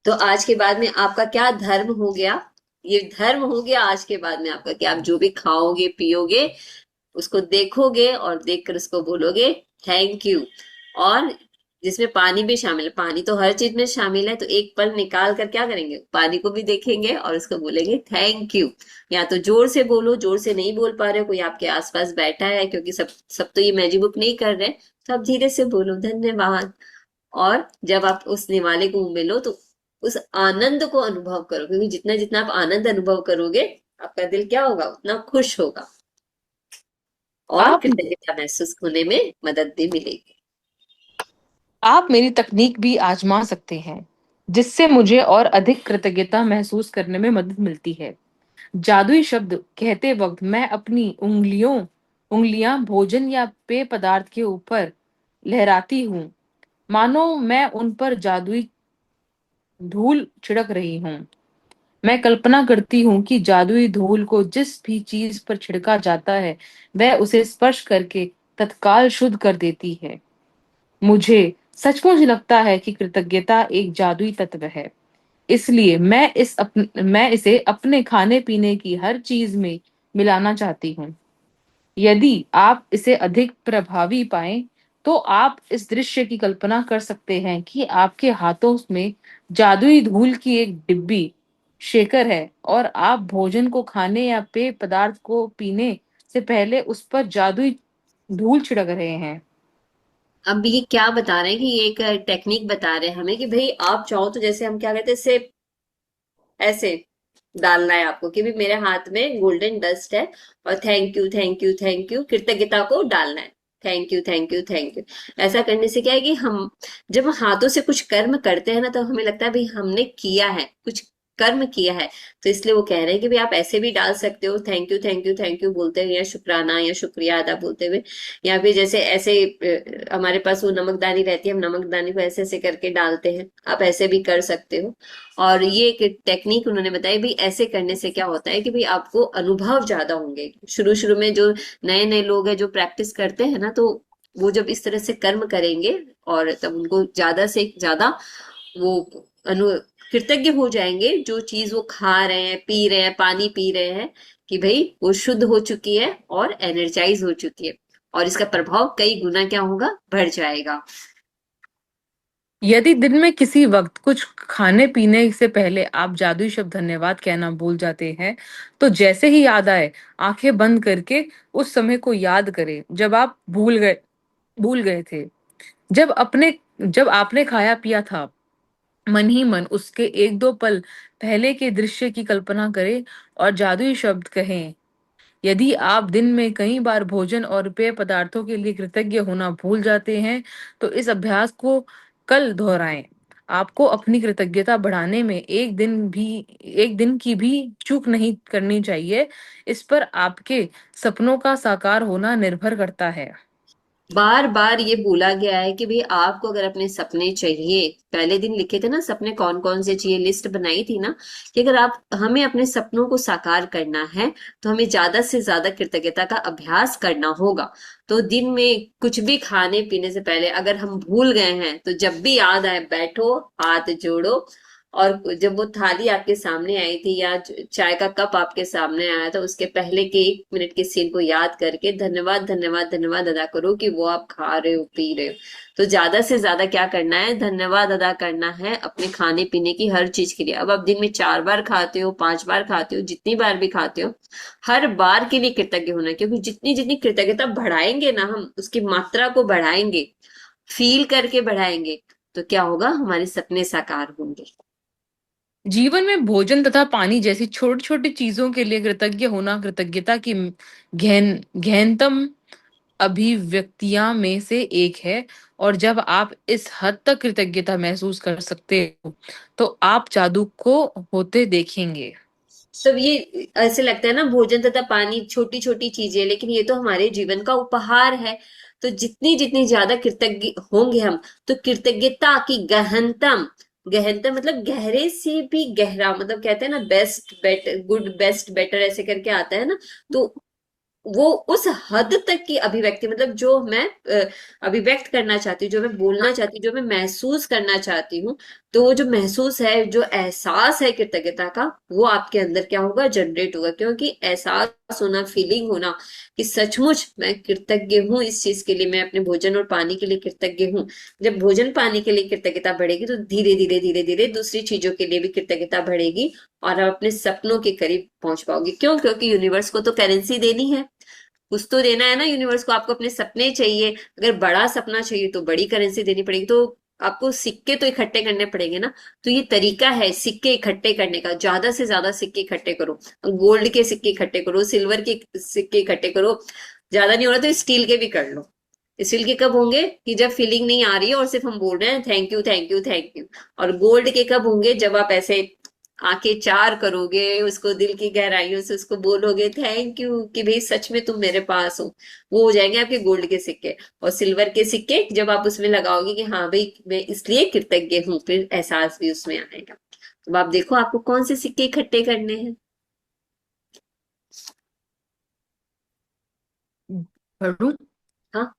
तो आज के बाद में आपका क्या धर्म हो गया, ये धर्म हो गया आज के बाद में आपका कि आप जो भी खाओगे पियोगे उसको देखोगे और देखकर उसको बोलोगे थैंक यू। और जिसमें पानी भी शामिल है, पानी तो हर चीज में शामिल है, तो एक पल निकाल कर क्या करेंगे, पानी को भी देखेंगे और उसको बोलेंगे थैंक यू। या तो जोर से बोलो, जोर से नहीं बोल पा रहे हो, कोई आपके आसपास बैठा है, क्योंकि सब सब तो ये मैजिक बुक नहीं कर रहे, तो आप धीरे से बोलो धन्यवाद। और जब आप उस निवाले को मुंह में लो तो उस आनंद को अनुभव करो, क्योंकि जितना जितना आप आनंद अनुभव करोगे आपका दिल क्या होगा, उतना खुश होगा और आप कृतज्ञता महसूस होने में मदद भी मिलेगी। आप मेरी तकनीक भी आजमा सकते हैं, जिससे मुझे और अधिक कृतज्ञता महसूस करने में मदद मिलती है। जादुई शब्द कहते वक्त मैं अपनी उंगलियां भोजन या पेय पदार्थ के ऊपर लहराती हूँ, मानो मैं उन पर जादुई धूल छिड़क रही हूँ। मैं कल्पना करती हूँ कि जादुई धूल को जिस भी चीज पर छिड़का जाता है, वह उसे स्पर्श करके तत्काल शुद्ध कर देती है। मुझे सचमुच लगता है कि कृतज्ञता एक जादुई तत्व है। इसलिए मैं इसे अपने खाने पीने की हर चीज में मिलाना चाहती हूँ। यदि आप इसे अधिक प्रभावी पाएं, तो आप इस दृश्य की कल्पना कर सकते हैं कि आपके हाथों में जादुई धूल की एक डिब्बी शेकर है और आप भोजन को खाने या पेय पदार्थ को पीने से पहले उस पर जादुई धूल छिड़क रहे हैं। अब ये क्या बता रहे हैं कि ये एक टेक्निक बता रहे हैं हमें कि भाई आप चाहो तो, जैसे हम क्या कहते हैं, इसे ऐसे डालना है आपको कि भी मेरे हाथ में गोल्डन डस्ट है और thank you thank you thank you कृतज्ञता को डालना है। Thank you thank you thank you. ऐसा करने से क्या है कि हम जब हाथों से कुछ कर्म करते हैं ना, तो हमें लगता है भाई हमने किया है, कुछ कर्म किया है। तो इसलिए वो कह रहे हैं कि भाई आप ऐसे भी डाल सकते हो, thank you thank you thank you बोलते हुए, या शुक्राना या शुक्रिया अदा बोलते हुए, या फिर जैसे ऐसे हमारे पास वो नमकदानी रहती है, हम नमकदानी को ऐसे ऐसे करके डालते हैं, आप ऐसे भी कर सकते हो। और ये एक टेक्निक उन्होंने बताई भी, ऐसे करने से क्या होता है कि भाई आपको अनुभव ज्यादा होंगे। शुरू शुरू में जो नए नए लोग हैं जो प्रैक्टिस करते हैं ना, तो वो जब इस तरह से कर्म करेंगे और तब उनको ज्यादा से ज्यादा वो अनु कृतज्ञ हो जाएंगे, जो चीज वो खा रहे हैं, पी रहे हैं, पानी पी रहे हैं, कि भाई वो शुद्ध हो चुकी है और एनर्जाइज हो चुकी है, और इसका प्रभाव कई गुना क्या होगा, बढ़ जाएगा। यदि दिन में किसी वक्त कुछ खाने पीने से पहले आप जादुई शब्द धन्यवाद कहना भूल जाते हैं, तो जैसे ही याद आए, आंखें बंद करके उस समय को याद करें जब आप भूल गए थे। जब आपने खाया पिया था, मन ही मन उसके एक दो पल पहले के दृश्य की कल्पना करें और जादुई शब्द कहें। यदि आप दिन में कई बार भोजन और पेय पदार्थों के लिए कृतज्ञ होना भूल जाते हैं, तो इस अभ्यास को कल दोहराएं। आपको अपनी कृतज्ञता बढ़ाने में एक दिन की भी चूक नहीं करनी चाहिए। इस पर आपके सपनों का साकार होना निर्भर करता है। बार बार ये बोला गया है कि भाई आपको अगर अपने सपने चाहिए, पहले दिन लिखे थे ना सपने कौन कौन से चाहिए, लिस्ट बनाई थी ना, कि अगर आप हमें अपने सपनों को साकार करना है, तो हमें ज्यादा से ज्यादा कृतज्ञता का अभ्यास करना होगा। तो दिन में कुछ भी खाने पीने से पहले अगर हम भूल गए हैं, तो जब भी याद आए, बैठो, हाथ जोड़ो, और जब वो थाली आपके सामने आई थी या चाय का कप आपके सामने आया था, उसके पहले के 1 मिनट के सीन को याद करके धन्यवाद धन्यवाद धन्यवाद अदा करो कि वो आप खा रहे हो, पी रहे हो। तो ज्यादा से ज्यादा क्या करना है, धन्यवाद अदा करना है अपने खाने पीने की हर चीज के लिए। अब आप दिन में 4 बार खाते हो, 5 बार खाते हो, जितनी बार भी खाते हो, हर बार के लिए कृतज्ञ होना, क्योंकि जितनी जितनी कृतज्ञता बढ़ाएंगे ना, हम उसकी मात्रा को बढ़ाएंगे, फील करके बढ़ाएंगे, तो क्या होगा, हमारे सपने साकार होंगे। जीवन में भोजन तथा पानी जैसी छोटी छोटी चीजों के लिए कृतज्ञ होना कृतज्ञता की गहनतम अभिव्यक्तियां में से एक है। और जब आप इस हद तक कृतज्ञता महसूस कर सकते हो, तो आप जादू को होते देखेंगे। तब ये ऐसे लगता है ना, भोजन तथा पानी छोटी छोटी चीजें, लेकिन ये तो हमारे जीवन का उपहार है। तो जितनी जितनी ज्यादा कृतज्ञ होंगे हम, तो कृतज्ञता की गहनतम, गहनतम मतलब गहरे से भी गहरा, मतलब कहते हैं ना best better, good best better ऐसे करके आता है ना, तो वो उस हद तक की अभिव्यक्ति, मतलब जो मैं अभिव्यक्त करना चाहती हूँ, जो मैं बोलना चाहती हूँ, जो मैं महसूस करना चाहती हूँ, तो वो जो महसूस है, जो एहसास है कृतज्ञता का, वो आपके अंदर क्या होगा, जनरेट होगा। क्योंकि एहसास होना, फीलिंग होना कि सचमुच मैं कृतज्ञ हूँ इस चीज के लिए, मैं अपने भोजन और पानी के लिए कृतज्ञ हूँ। जब भोजन पानी के लिए कृतज्ञता बढ़ेगी, तो धीरे धीरे धीरे धीरे दूसरी चीजों के लिए भी कृतज्ञता बढ़ेगी, और आप अपने सपनों के करीब पहुंच पाओगे। क्यों? क्योंकि यूनिवर्स को तो करेंसी देनी है, कुछ तो देना है ना यूनिवर्स को। आपको अपने सपने चाहिए, अगर बड़ा सपना चाहिए तो बड़ी करेंसी देनी पड़ेगी। तो आपको सिक्के तो इकट्ठे करने पड़ेंगे ना, तो ये तरीका है सिक्के इकट्ठे करने का, ज्यादा से ज्यादा सिक्के इकट्ठे करो। गोल्ड के सिक्के इकट्ठे करो, सिल्वर के सिक्के इकट्ठे करो, ज्यादा नहीं हो रहा तो स्टील के भी कर लो। स्टील के कब होंगे कि जब फीलिंग नहीं आ रही है और सिर्फ हम बोल रहे हैं thank you thank you thank you. और गोल्ड के कब होंगे जब आप ऐसे आंखें चार करोगे, उसको दिल की गहराइयों से उसको बोलोगे थैंक यू कि भाई सच में तुम मेरे पास हो। वो हो जाएंगे आपके गोल्ड के सिक्के। और सिल्वर के सिक्के जब आप उसमें लगाओगे कि हाँ भाई मैं इसलिए कृतज्ञ हूँ, फिर एहसास भी उसमें आएगा। तो आप देखो आपको कौन से सिक्के इकट्ठे करने हैं। पढ़ूं? हाँ।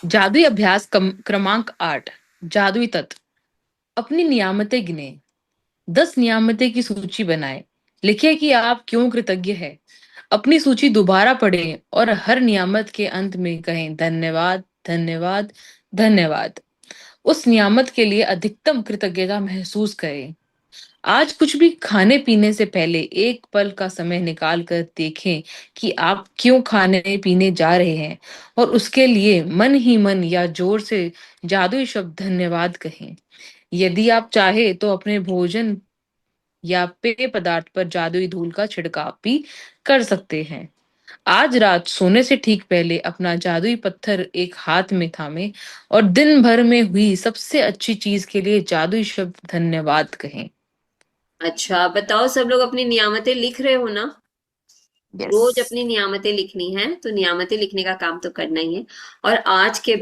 जादुई अभ्यास क्रमांक 8। जादुई तत्व। अपनी नियामतें गिने। 10 नियामतें की सूची बनाएं। लिखिए कि आप क्यों कृतज्ञ हैं। अपनी सूची दोबारा पढ़ें और हर नियामत के अंत में कहें धन्यवाद, धन्यवाद, धन्यवाद। उस नियामत के लिए अधिकतम कृतज्ञता महसूस करें। आज कुछ भी खाने पीने से पहले एक पल का समय निकाल कर देखें कि आप क्यों खाने पीने जा रहे हैं, और उसके लिए मन ही मन या जोर से जादुई शब्द धन्यवाद कहें। यदि आप चाहे तो अपने भोजन या पेय पदार्थ पर जादुई धूल का छिड़काव भी कर सकते हैं। आज रात सोने से ठीक पहले अपना जादुई पत्थर एक हाथ में थामे और दिन भर में हुई सबसे अच्छी चीज के लिए जादुई शब्द धन्यवाद कहें। अच्छा बताओ, सब लोग अपनी नियामतें लिख रहे हो ना? यस। रोज अपनी नियामतें लिखनी है, तो नियामतें लिखने का काम तो करना ही है। और आज के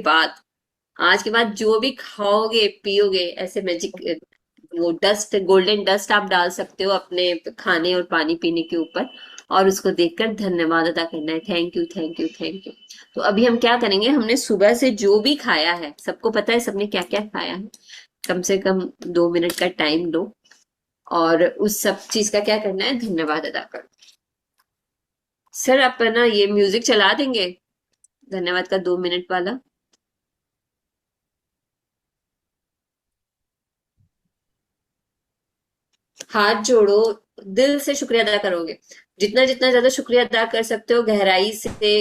बाद जो भी खाओगे पियोगे ऐसे मैजिक, वो डस्ट, गोल्डन डस्ट आप डाल सकते हो अपने खाने और पानी पीने के ऊपर। और उसको देखकर धन्यवाद अदा करना है, thank you thank you thank you. तो अभी हम क्या करेंगे, हमने सुबह से जो भी खाया है, सबको पता है सबने क्या क्या खाया है। कम से कम 2 मिनट का टाइम लो और उस सब चीज का क्या करना है, धन्यवाद अदा करो। सर आप ना ये म्यूजिक चला देंगे, धन्यवाद का 2 मिनट वाला। हाथ जोड़ो, दिल से शुक्रिया अदा करोगे। जितना जितना ज्यादा शुक्रिया अदा कर सकते हो गहराई से।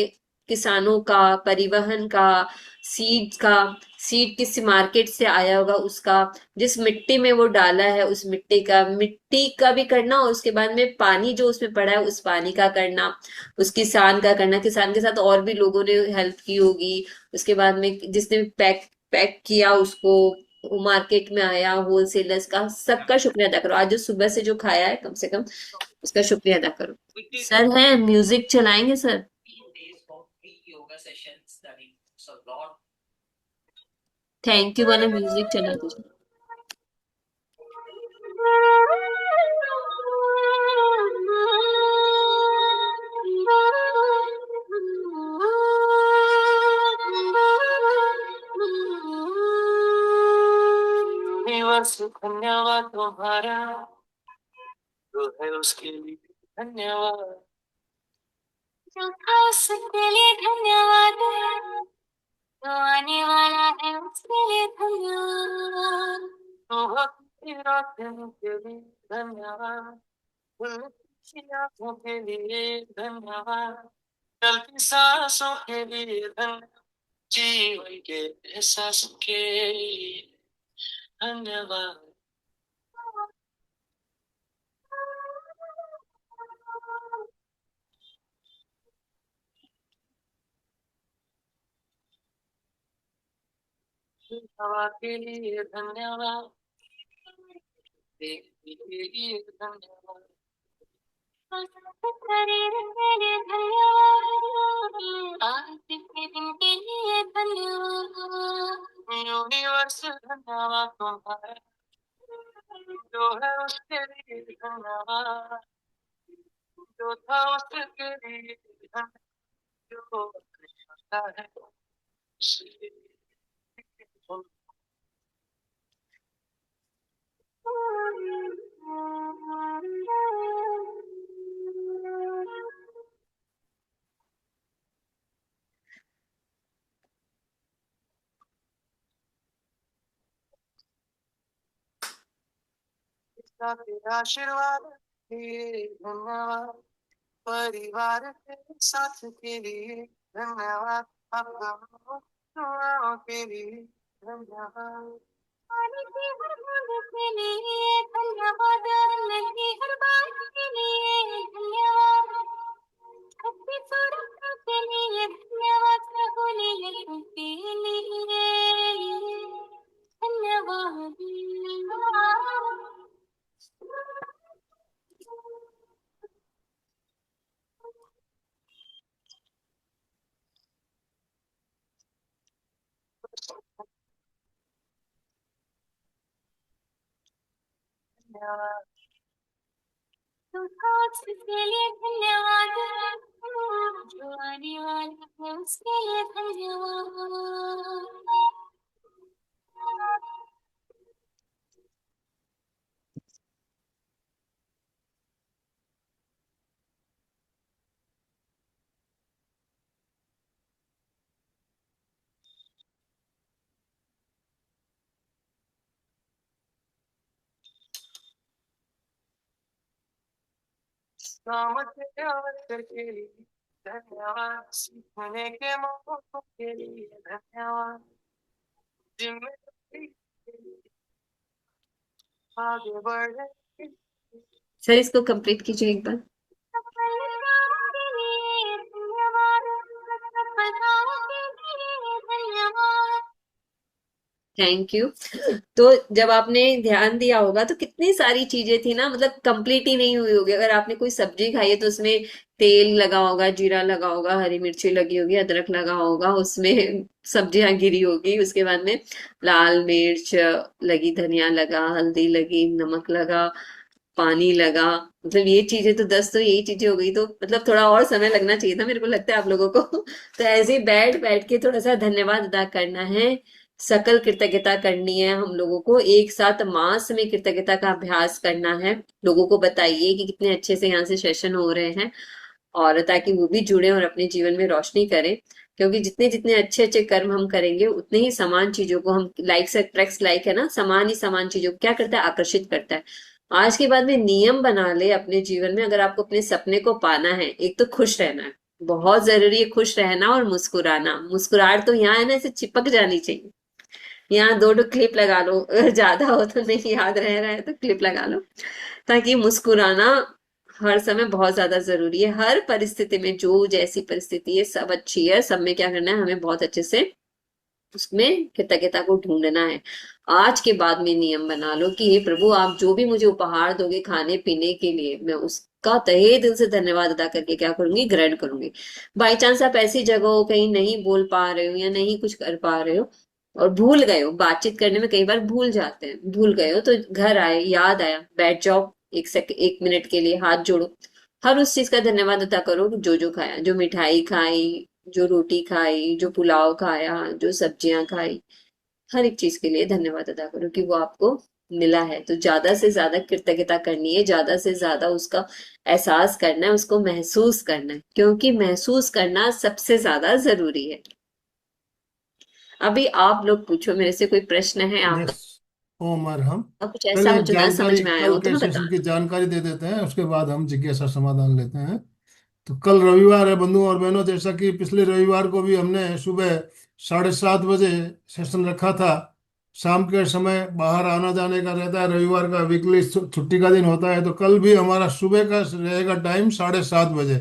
किसानों का, परिवहन का, सीड का, सीड किस मार्केट से आया होगा उसका, जिस मिट्टी में वो डाला है उस मिट्टी का भी करना, और उसके बाद में पानी जो उसमें पड़ा है उस पानी का करना, उस किसान का करना, किसान के साथ और भी लोगों ने हेल्प की होगी। उसके बाद में जिसने पैक पैक किया उसको, वो मार्केट में आया, होलसेलर्स का, सबका शुक्रिया अदा करो। आज जो सुबह से जो खाया है कम से कम उसका शुक्रिया अदा करो। सर है म्यूजिक चलाएंगे सर? थैंक यू वाला म्यूजिक चला दीजिए। दिवस धन्यवाद तुम्हारा, जो है उसके लिए धन्यवाद। जो था उसके लिए धन्यवाद, जो आने वाला है उसके लिए धन्यवाद। तो भक्ति रातों के लिए धन्यवाद, खुलती आंखों के लिए धन्यवाद, चलती सांसों के लिए धन्यवाद, जीवन के एहसास के लिए धन्यवाद। हवा के लिए धन्यवाद, देखने के लिए धन्यवाद, शरीर के लिए धन्यवाद, आज के दिन के लिए धन्यवाद। यूनिवर्स धन्यवाद तुम्हारा, जो है उसके लिए धन्यवाद, जो था उसके लिए धन्यवाद, जो आता है उसके लिए धन्यवाद। इसका तेरा आशीर्वाद के लिए धन्यवाद, परिवार के साथ के लिए धन्यवाद, आपका दुआओं के लिए धन्यवाद। पानी की हर बूंद के लिए धन्यवाद, अन्न की हर बात के लिए धन्यवाद, अच्छी सुरक्षा के लिए धन्यवाद, सहूलियत के लिए धन्यवाद। तो आज के लिए धन्यवाद, जो आने वाला है उसके लिए धन्यवाद। के अवसर के लिए धन्यवाद, सीखने के मौकों के लिए धन्यवाद, जिम्मेदारी के लिए आगे बढ़ने के लिए सर इसको कंप्लीट कीजिए एक बार। सफलताओं के लिए धन्यवाद, सफलताओं के लिए धन्यवाद। Thank you. तो जब आपने ध्यान दिया होगा तो कितनी सारी चीजें थी ना, मतलब कंप्लीट ही नहीं हुई होगी। अगर आपने कोई सब्जी खाई है तो उसमें तेल लगा होगा, जीरा लगा होगा, हरी मिर्ची लगी होगी, अदरक लगा होगा, उसमें सब्जियां गिरी होगी, उसके बाद में लाल मिर्च लगी, धनिया लगा, हल्दी लगी, नमक लगा, पानी लगा। मतलब ये चीजें तो 10 तो यही चीजें हो गई, तो मतलब थोड़ा और समय लगना चाहिए था, मेरे को लगता है आप लोगों को। तो ऐसे ही बैठ बैठ के थोड़ा सा धन्यवाद अदा करना है, सकल कृतज्ञता करनी है। हम लोगों को एक साथ मास में कृतज्ञता का अभ्यास करना है। लोगों को बताइए कि कितने अच्छे से यहाँ से सेशन हो रहे हैं, और ताकि वो भी जुड़े और अपने जीवन में रोशनी करें। क्योंकि जितने जितने अच्छे अच्छे कर्म हम करेंगे उतने ही समान चीजों को हम, लाइक से अट्रैक्ट्स लाइक है ना, समान ही समान चीजों को क्या करता है, आकर्षित करता है। आज के बाद में नियम बना ले अपने जीवन में, अगर आपको अपने सपने को पाना है, एक तो खुश रहना है, बहुत जरूरी है खुश रहना, और मुस्कुराना। मुस्कुराहट तो यहाँ है ना, ऐसे चिपक जानी चाहिए। यहाँ दो दो क्लिप लगा लो, अगर ज्यादा हो तो नहीं याद रह रहा है तो क्लिप लगा लो, ताकि मुस्कुराना हर समय बहुत ज्यादा जरूरी है। हर परिस्थिति में, जो जैसी परिस्थिति है सब अच्छी है, सब में क्या करना है, हमें बहुत अच्छे से उसमें कृतज्ञता को ढूंढना है। आज के बाद में नियम बना लो कि हे प्रभु, आप जो भी मुझे उपहार दोगे खाने पीने के लिए, मैं उसका तहे दिल से धन्यवाद अदा करके क्या करूंगी, ग्रहण करूंगी। बाई चांस आप ऐसी जगह हो, कहीं नहीं बोल पा रहे हो या नहीं कुछ कर पा रहे हो और भूल गए हो, बातचीत करने में कई बार भूल जाते हैं, भूल गए हो तो घर आए, याद आया, बैठ जाओ, 1 मिनट के लिए हाथ जोड़ो, हर उस चीज का धन्यवाद अदा करो, जो जो खाया, जो मिठाई खाई, जो रोटी खाई, जो पुलाव खाया, जो सब्जियां खाई, हर एक चीज के लिए धन्यवाद अदा करो कि वो आपको मिला है। तो ज्यादा से ज्यादा कृतज्ञता करनी है, ज्यादा से ज्यादा उसका एहसास करना है, उसको महसूस करना है, क्योंकि महसूस करना सबसे ज्यादा जरूरी है। अभी आप लोग पूछो मेरे से, कोई प्रश्न है आप, यस ओमर, हम कुछ ऐसा पहले हो एक जो ना समझ जानकारी, में आया कल हो तो के मैं बता सेशन की दूं। जानकारी दे देते हैं, उसके बाद हम जिज्ञासा समाधान लेते हैं। तो कल रविवार है बंधुओं और बहनों, जैसा कि पिछले रविवार को भी हमने सुबह 7:30 बजे सेशन रखा था। शाम के समय बाहर आना जाने का रहता है, रविवार का वीकली छुट्टी का दिन होता है, तो कल भी हमारा सुबह का रहेगा टाइम 7:30 बजे।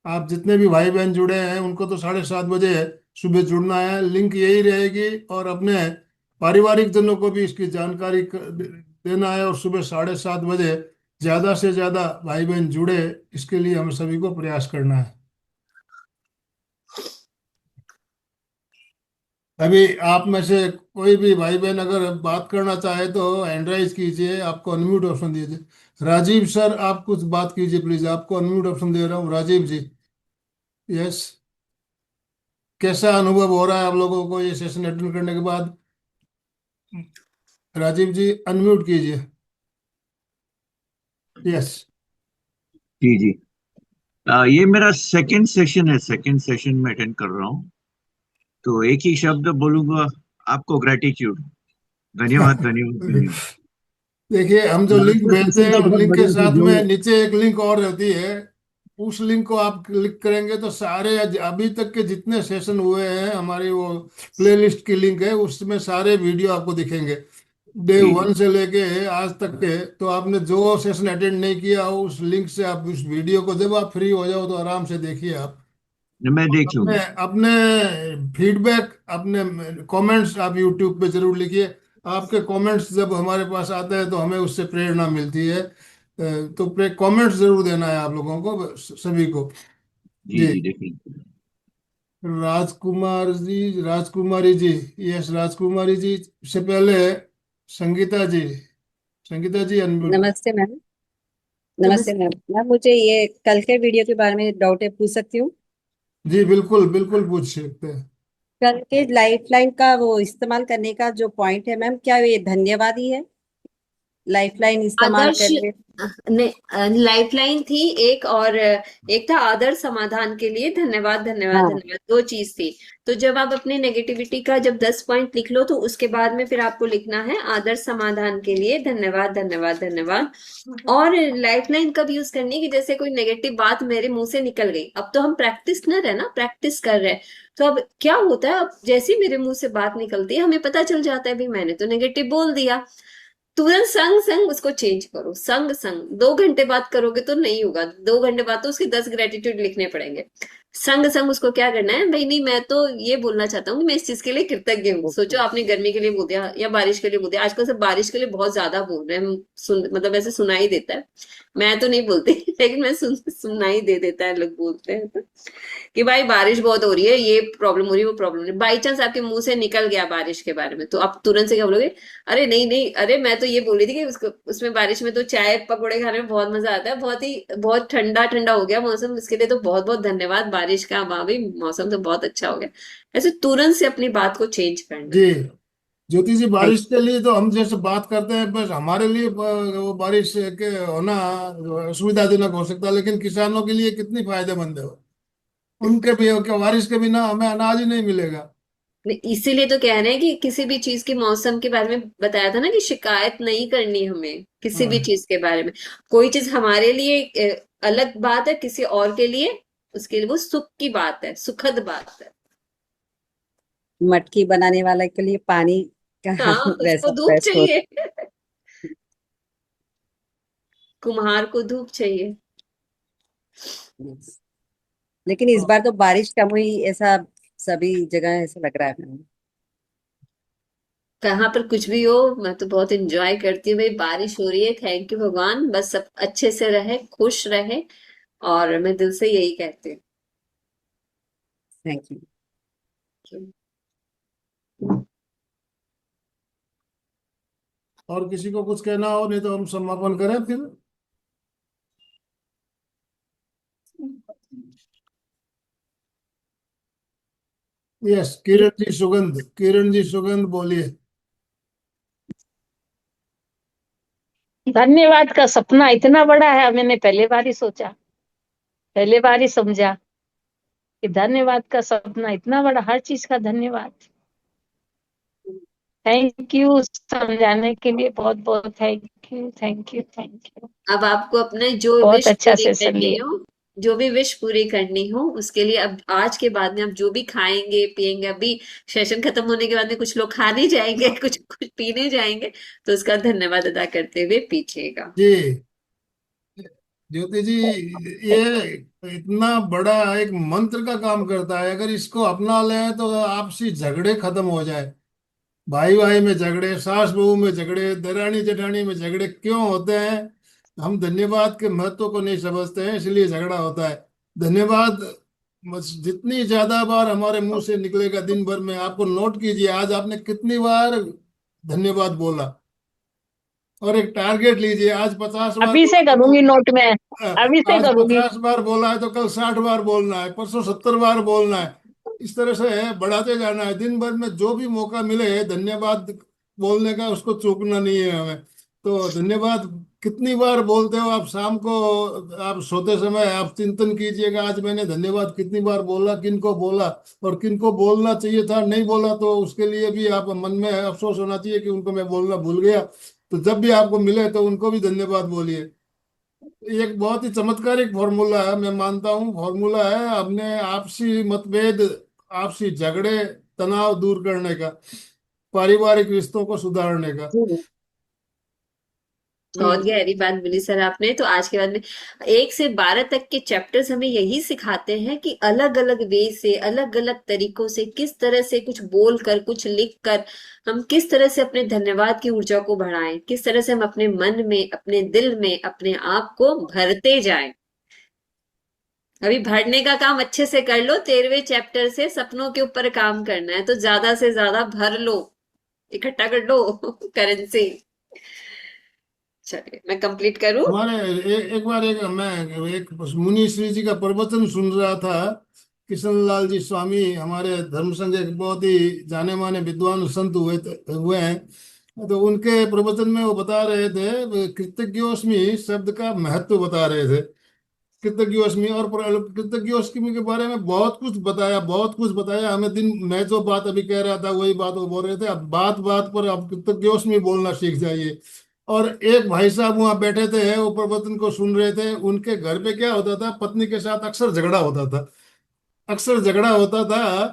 आप जितने भी भाई बहन जुड़े हैं उनको तो 7:30 बजे सुबह जुड़ना है, लिंक यही रहेगी, और अपने पारिवारिक जनों को भी इसकी जानकारी देना है, और सुबह 7:30 बजे ज्यादा से ज्यादा भाई बहन जुड़े, इसके लिए हमें सभी को प्रयास करना है। अभी आप में से कोई भी भाई बहन अगर बात करना चाहे तो हैंड राइज कीजिए, आपको अनम्यूट ऑप्शन दीजिए। राजीव सर, आप कुछ बात कीजिए प्लीज, आपको अनम्यूट ऑप्शन दे रहा हूँ, राजीव जी। यस, कैसा अनुभव हो रहा है आप लोगों को ये सेशन अटेंड करने के बाद? राजीव जी अनम्यूट कीजिए। यस। जी जी। ये मेरा सेकंड सेशन है, सेकंड सेशन में अटेंड कर रहा हूँ। तो एक ही शब्द बोलूंगा, आपको ग्रेटिट्यूड, धन्यवाद धन्यवाद धन्यवाद। देखिए, हम जो लिंक आपने भेजते सेशन हैं तो उस बहुत लिंक के बढ़िया थी साथ जो। में नीचे एक लिंक और रहती है, उस लिंक को आप क्लिक करेंगे तो सारे अभी तक के जितने सेशन हुए हैं, हमारी वो प्लेलिस्ट की लिंक है, उसमें सारे वीडियो आपको दिखेंगे। डे जी वन जी से लेके आज तक के, तो आपने जो सेशन अटेंड नहीं किया हो उस लिंक से आप उस वीडियो को जब आप फ्री हो जाओ तो आराम से देखिए आप। मैं देख अपने लूंगा। अपने फीडबैक, अपने कमेंट्स आप यूट्यूब पे जरूर लिखिए। आपके कमेंट्स जब हमारे पास आते हैं तो हमें उससे प्रेरणा मिलती है। तो कमेंट्स जरूर देना है आप लोगों को, सभी को। जी जी। जी देख लूंगा। राजकुमार जी, राजकुमारी जी, यस राजकुमारी जी से पहले संगीता जी। संगीता जी अनम्यूट। नमस्ते मैम। नमस्ते नमस्ते। मैम। मैम मुझे ये कल के वीडियो के बारे में डाउट है, पूछ सकती हूँ? जी बिल्कुल बिल्कुल पूछ सकते हैं। कल के लाइफ लाइन का वो इस्तेमाल करने का जो पॉइंट है मैम, क्या ये धन्यवाद ही है? लाइफ लाइन इस्तेमाल आदर्श करने। ने लाइफलाइन थी एक, और एक था आदर्श समाधान के लिए धन्यवाद धन्यवाद हाँ। धन्यवाद, दो चीज थी। तो जब आप अपनी नेगेटिविटी का जब 10 पॉइंट लिख लो तो उसके बाद में फिर आपको लिखना है आदर्श समाधान के लिए धन्यवाद धन्यवाद धन्यवाद। और लाइफलाइन कब यूज करनी है कि जैसे कोई नेगेटिव बात मेरे मुंह से निकल गई, अब तो हम प्रैक्टिसनर है ना, प्रैक्टिस कर रहे हैं। तो अब क्या होता है, अब जैसे ही मेरे मुंह से बात निकलती है हमें पता चल जाता है भी मैंने तो नेगेटिव बोल दिया। तुरंत संग संग उसको चेंज करो, संग संग 2 घंटे बात करोगे तो नहीं होगा, 2 घंटे बाद तो उसके 10 ग्रेटिट्यूड लिखने पड़ेंगे। संग संग उसको क्या करना है, भाई नहीं मैं तो ये बोलना चाहता हूँ कि मैं इस चीज के लिए कृतज्ञ हूँ। सोचो आपने गर्मी के लिए बोल दिया या बारिश के लिए बोल दिया, आजकल सब बारिश के लिए बहुत ज्यादा बोल रहे हैं, मतलब ऐसे सुनाई देता है। मैं तो नहीं बोलती लेकिन मैं सुनाई दे देता है, लोग बोलते हैं तो कि भाई बारिश बहुत हो रही है, ये प्रॉब्लम हो रही है, वो प्रॉब्लम हो रही है। बाई चांस आपके मुंह से निकल गया बारिश के बारे में तो आप तुरंत से क्या बोलोगे, अरे नहीं नहीं, अरे मैं तो ये बोल रही थी कि उसको उसमें बारिश में तो चाय पकौड़े खाने में बहुत मजा आता है, बहुत ही बहुत ठंडा ठंडा हो गया मौसम, इसके लिए तो बहुत बहुत धन्यवाद बारिश का, वाह भाई मौसम तो बहुत अच्छा हो गया। ऐसे तुरंत से अपनी बात को चेंज करना है। जी ज्योति जी, थैंक बारिश के लिए तो हम जैसे बात करते हैं बस हमारे लिए वो बारिश के होना सुविधाजनक हो सकता है, लेकिन किसानों के लिए कितनी फायदेमंद है वो। उनके भी बारिश के बिना हमें अनाज ही नहीं मिलेगा। इसीलिए तो कह रहे हैं कि किसी भी चीज के मौसम के बारे में बताया था ना कि शिकायत नहीं करनी हमें किसी भी हाँ चीज के बारे में। कोई चीज हमारे लिए अलग बात है, किसी और के लिए उसके लिए वो सुख की बात है, सुखद बात है। मटकी बनाने वाले के लिए पानी का हाँ, उसको वैसा धूप बेस्ट हो। चाहिए कुम्हार को धूप चाहिए। लेकिन इस बार तो बारिश कम हुई, ऐसा सभी जगह ऐसा लग रहा है मैम। कहाँ पर कुछ भी हो, मैं तो बहुत एंजॉय करती हूँ भाई, बारिश हो रही है, थैंक यू भगवान, बस सब अच्छे से रहे, खुश रहे। और मैं दिल से यही कहती थैंक यू। हूँ। और किसी को कुछ कहना हो, नहीं तो हम समापन करें फिर। यस, किरण जी सुगंध बोलिए। धन्यवाद का सपना इतना बड़ा है, मैंने पहले बार ही सोचा, पहले बार ही समझा कि धन्यवाद का सपना इतना बड़ा, हर चीज का धन्यवाद। थैंक यू समझाने के लिए, बहुत बहुत thank you thank you thank you. अब आपको अपने जो बहुत विश अच्छा पूरी सेशन करनी लिया। हो, जो भी विश पूरी करनी हो उसके लिए अब आज के बाद में आप जो भी खाएंगे पिएंगे, अभी सेशन खत्म होने के बाद में कुछ लोग खाने जाएंगे कुछ कुछ पीने जाएंगे, तो उसका धन्यवाद अदा करते हुए पीछेगा। जी ज्योति जी, ये इतना बड़ा एक मंत्र का काम करता है, अगर इसको अपना लें तो आपसी झगड़े खत्म हो जाए। भाई भाई में झगड़े, सास बहू में झगड़े, दरानी जेठानी में झगड़े क्यों होते हैं? हम धन्यवाद के महत्व को नहीं समझते हैं, इसलिए झगड़ा होता है। धन्यवाद बस जितनी ज्यादा बार हमारे मुंह से निकलेगा दिन भर में, आपको नोट कीजिए आज आपने कितनी बार धन्यवाद बोला, और एक टारगेट लीजिए, आज 50 बार अभी से बोला तो करूंगी नोट में, अभी से आज करूंगी। 50 बार बोला है तो कल 60 बार बोलना है, परसों 70 बार बोलना है। इस तरह से बढ़ाते जाना है, दिन भर में जो भी मौका मिले धन्यवाद बोलने का उसको चूकना नहीं है हमें। तो धन्यवाद कितनी बार बोलते हो आप? शाम को आप सोते समय आप चिंतन कीजिएगा, आज मैंने धन्यवाद कितनी बार बोला, किन को बोला, और किन को बोलना चाहिए था नहीं बोला, तो उसके लिए भी आप मन में अफसोस होना चाहिए कि उनको मैं बोलना भूल गया। तो जब भी आपको मिले तो उनको भी धन्यवाद बोलिए। ये एक बहुत ही चमत्कारिक फॉर्मूला है, मैं मानता हूँ फॉर्मूला है अपने आपसी मतभेद, आपसी झगड़े, तनाव दूर करने का। पारिवारिक रिश्तों को सुधारने का। बहुत गहरी बात बोली सर आपने। तो आज के बाद में 1 से 12 तक के चैप्टर्स हमें यही सिखाते हैं कि अलग अलग वे से, अलग अलग तरीकों से, किस तरह से कुछ बोल कर, कुछ लिख कर हम किस तरह से अपने धन्यवाद की ऊर्जा को बढ़ाएं, किस तरह से हम अपने मन में, अपने दिल में अपने आप को भरते जाएं। अभी भरने का काम अच्छे से कर लो। 13वें चैप्टर से सपनों के ऊपर काम करना है, तो ज्यादा से ज्यादा भर लो, इकट्ठा कर लो करेंसी। चलिए मैं कंप्लीट करूं। हमारे एक बार मैं एक मुनि श्री जी का प्रवचन सुन रहा था। किशनलाल जी स्वामी हमारे धर्म संघ एक बहुत ही जाने माने विद्वान संत हुए हैं। तो उनके प्रवचन में वो बता रहे थे, कृतज्ञोस्मि शब्द का महत्व बता रहे थे। कृतज्ञोस्मि और कृतज्ञोस्मि के बारे में बहुत कुछ बताया, बहुत कुछ बताया हमें। दिन मैं जो बात अभी कह रहा था वही बात वो बोल रहे थे। अब बात बात पर आप कृतज्ञोस्मि बोलना सीख जाइए। और एक भाई साहब वहां बैठे थे, वो प्रवचन को सुन रहे थे। उनके घर पे क्या होता था, पत्नी के साथ अक्सर झगड़ा होता था, अक्सर झगड़ा होता था।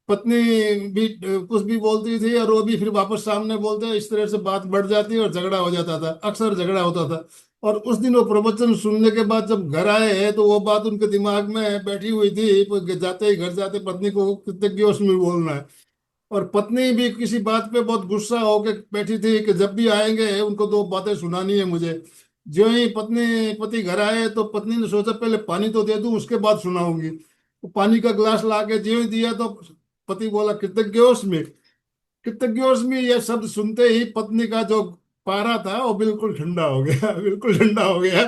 पत्नी भी कुछ भी बोलती थी और वो भी फिर वापस सामने बोलते, इस तरह से बात बढ़ जाती और झगड़ा हो जाता था, अक्सर झगड़ा होता था। और उस दिन वो प्रवचन सुनने के बाद जब घर आए हैं तो वो बात उनके दिमाग में बैठी हुई थी, जाते ही घर जाते पत्नी को कृतज्ञ उसमें बोलना है। और पत्नी भी किसी बात पे बहुत गुस्सा होके बैठी थी कि जब भी आएंगे उनको 2 बातें सुनानी है मुझे। जो ही पति घर आए तो पत्नी ने सोचा पहले पानी तो दे दूं उसके बाद सुनाऊंगी। तो पानी का गिलास ला के जो ही दिया तो पति बोला कृतज्ञोस्मि। कृतज्ञोस्मि ये शब्द सुनते ही पत्नी का जो पारा था वो बिल्कुल ठंडा हो गया बिल्कुल ठंडा हो गया।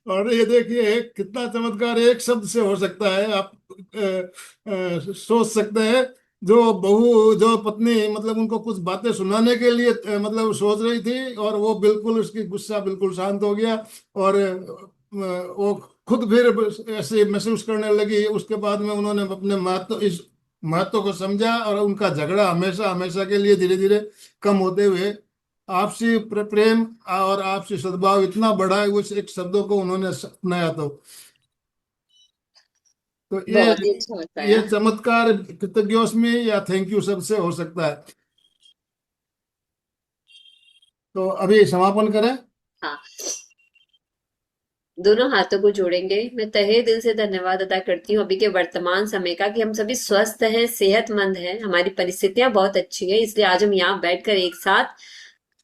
और ये देखिए कितना चमत्कार एक शब्द से हो सकता है। आप सोच सकते हैं, जो बहू जो पत्नी मतलब उनको कुछ बातें सुनाने के लिए मतलब सोच रही थी, और वो बिल्कुल उसकी गुस्सा बिल्कुल शांत हो गया। और वो खुद फिर ऐसे महसूस करने लगी। उसके बाद में उन्होंने अपने महत्व, इस महत्व को समझा और उनका झगड़ा हमेशा हमेशा के लिए धीरे धीरे कम होते हुए आपसी प्रेम और आपसी सद्भाव इतना बढ़ा है, उस एक शब्दों को उन्होंने अपनाया। तो बहुत ही अच्छा ये बताया। चमत्कार कृतज्ञोस्मि या थैंक यू सबसे हो सकता है। तो अभी समापन करें। हाँ, दोनों हाथों को जोड़ेंगे। मैं तहे दिल से धन्यवाद अदा करती हूँ अभी के वर्तमान समय का, कि हम सभी स्वस्थ हैं, सेहतमंद हैं, हमारी परिस्थितियां बहुत अच्छी है, इसलिए आज हम यहाँ बैठकर एक साथ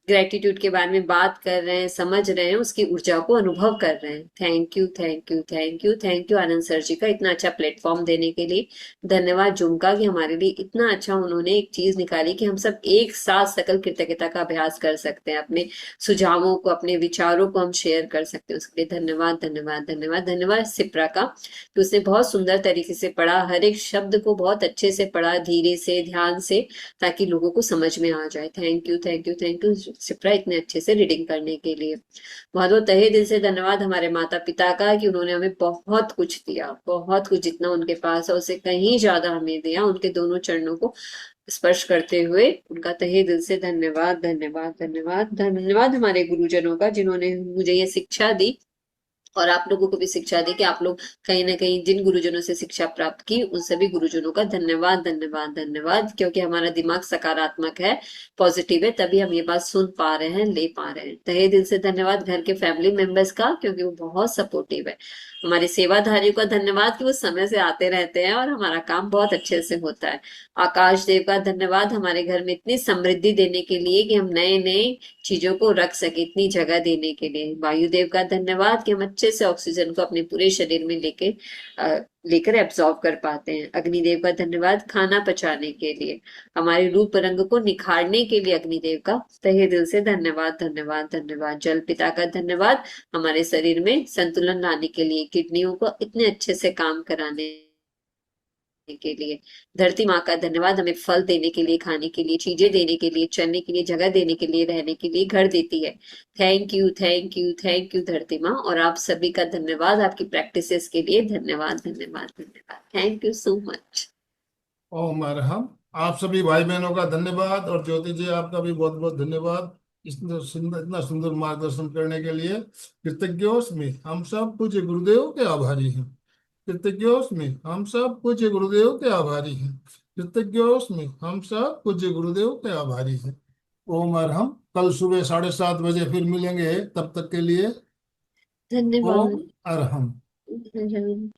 ग्रेटिट्यूड के बारे में बात कर रहे हैं, समझ रहे हैं, उसकी ऊर्जा को अनुभव कर रहे हैं। Thank you, thank you, thank you, thank you Anand sir ji का इतना अच्छा प्लेटफॉर्म देने के लिए। धन्यवाद जूम का कि हमारे लिए इतना अच्छा उन्होंने एक चीज निकाली कि हम सब एक साथ सकल कृतज्ञता का अभ्यास कर सकते हैं, अपने सुझावों को, अपने विचारों को हम शेयर कर सकते हैं। उसके लिए धन्यवाद, धन्यवाद, धन्यवाद। धन्यवाद सिप्रा का कि उसने बहुत सुंदर तरीके से पढ़ा, हर एक शब्द को बहुत अच्छे से पढ़ा, धीरे से, ध्यान से, ताकि लोगों को समझ में आ जाए। Thank you, thank you, thank you Shipra इतने अच्छे से रीडिंग करने के लिए। बहुत बहुत तहे दिल से धन्यवाद हमारे माता पिता का कि उन्होंने हमें बहुत कुछ दिया, बहुत कुछ, जितना उनके पास है उससे कहीं ज्यादा हमें दिया। उनके दोनों चरणों को स्पर्श करते हुए उनका तहे दिल से धन्यवाद, धन्यवाद, धन्यवाद। धन्यवाद हमारे गुरुजनों का जिन्होंने मुझे ये शिक्षा दी और आप लोगों को भी शिक्षा दी, कि आप लोग कहीं ना कहीं जिन गुरुजनों से शिक्षा प्राप्त की उन सभी गुरुजनों का धन्यवाद, धन्यवाद, धन्यवाद। क्योंकि हमारा दिमाग सकारात्मक है, पॉजिटिव है, तभी हम ये बात सुन पा रहे हैं, ले पा रहे हैं। तहे दिल से धन्यवाद घर के फैमिली मेंबर्स का, क्योंकि वो बहुत सपोर्टिव है। हमारे सेवाधारियों का धन्यवाद कि वो समय से आते रहते हैं और हमारा काम बहुत अच्छे से होता है। आकाश देव का धन्यवाद हमारे घर में इतनी समृद्धि देने के लिए कि हम नए नए चीजों को रख सके, इतनी जगह देने के लिए। वायुदेव का धन्यवाद कि हम अच्छे से ऑक्सीजन को अपने पूरे शरीर में लेकर एब्जॉर्ब कर पाते हैं। अग्निदेव का धन्यवाद खाना पचाने के लिए, हमारे रूप रंग को निखारने के लिए अग्निदेव का तहे दिल से धन्यवाद, धन्यवाद, धन्यवाद। जल पिता का धन्यवाद हमारे शरीर में संतुलन लाने के लिए, किडनियों को इतने अच्छे से काम कराने के लिए। धरती माँ का धन्यवाद हमें फल देने के लिए, खाने के लिए, चीजें देने के लिए, चलने के लिए, जगह देने के लिए, रहने के लिए घर देती है। Thank you, thank you, thank you धरती माँ। और आप सभी का धन्यवाद, आपकी प्रैक्टिसेस के लिए धन्यवाद, धन्यवाद, धन्यवाद। Thank you so much. ओम अरहम। आप सभी भाई बहनों का धन्यवाद, और ज्योति जी आपका भी बहुत बहुत धन्यवाद इतना सुंदर मार्गदर्शन करने के लिए। कृतज्ञोस्मि। हम सब पूज्य गुरुदेव के आभारी हैं। कृतज्ञोस्मि। हम सब पूज्य गुरुदेव के आभारी हैं। कृतज्ञोस्मि। हम सब पूज्य गुरुदेव के आभारी हैं। ओम अरहम। कल सुबह 7:30 बजे फिर मिलेंगे, तब तक के लिए धन्यवाद। ओम अरहम। धन्यवाद।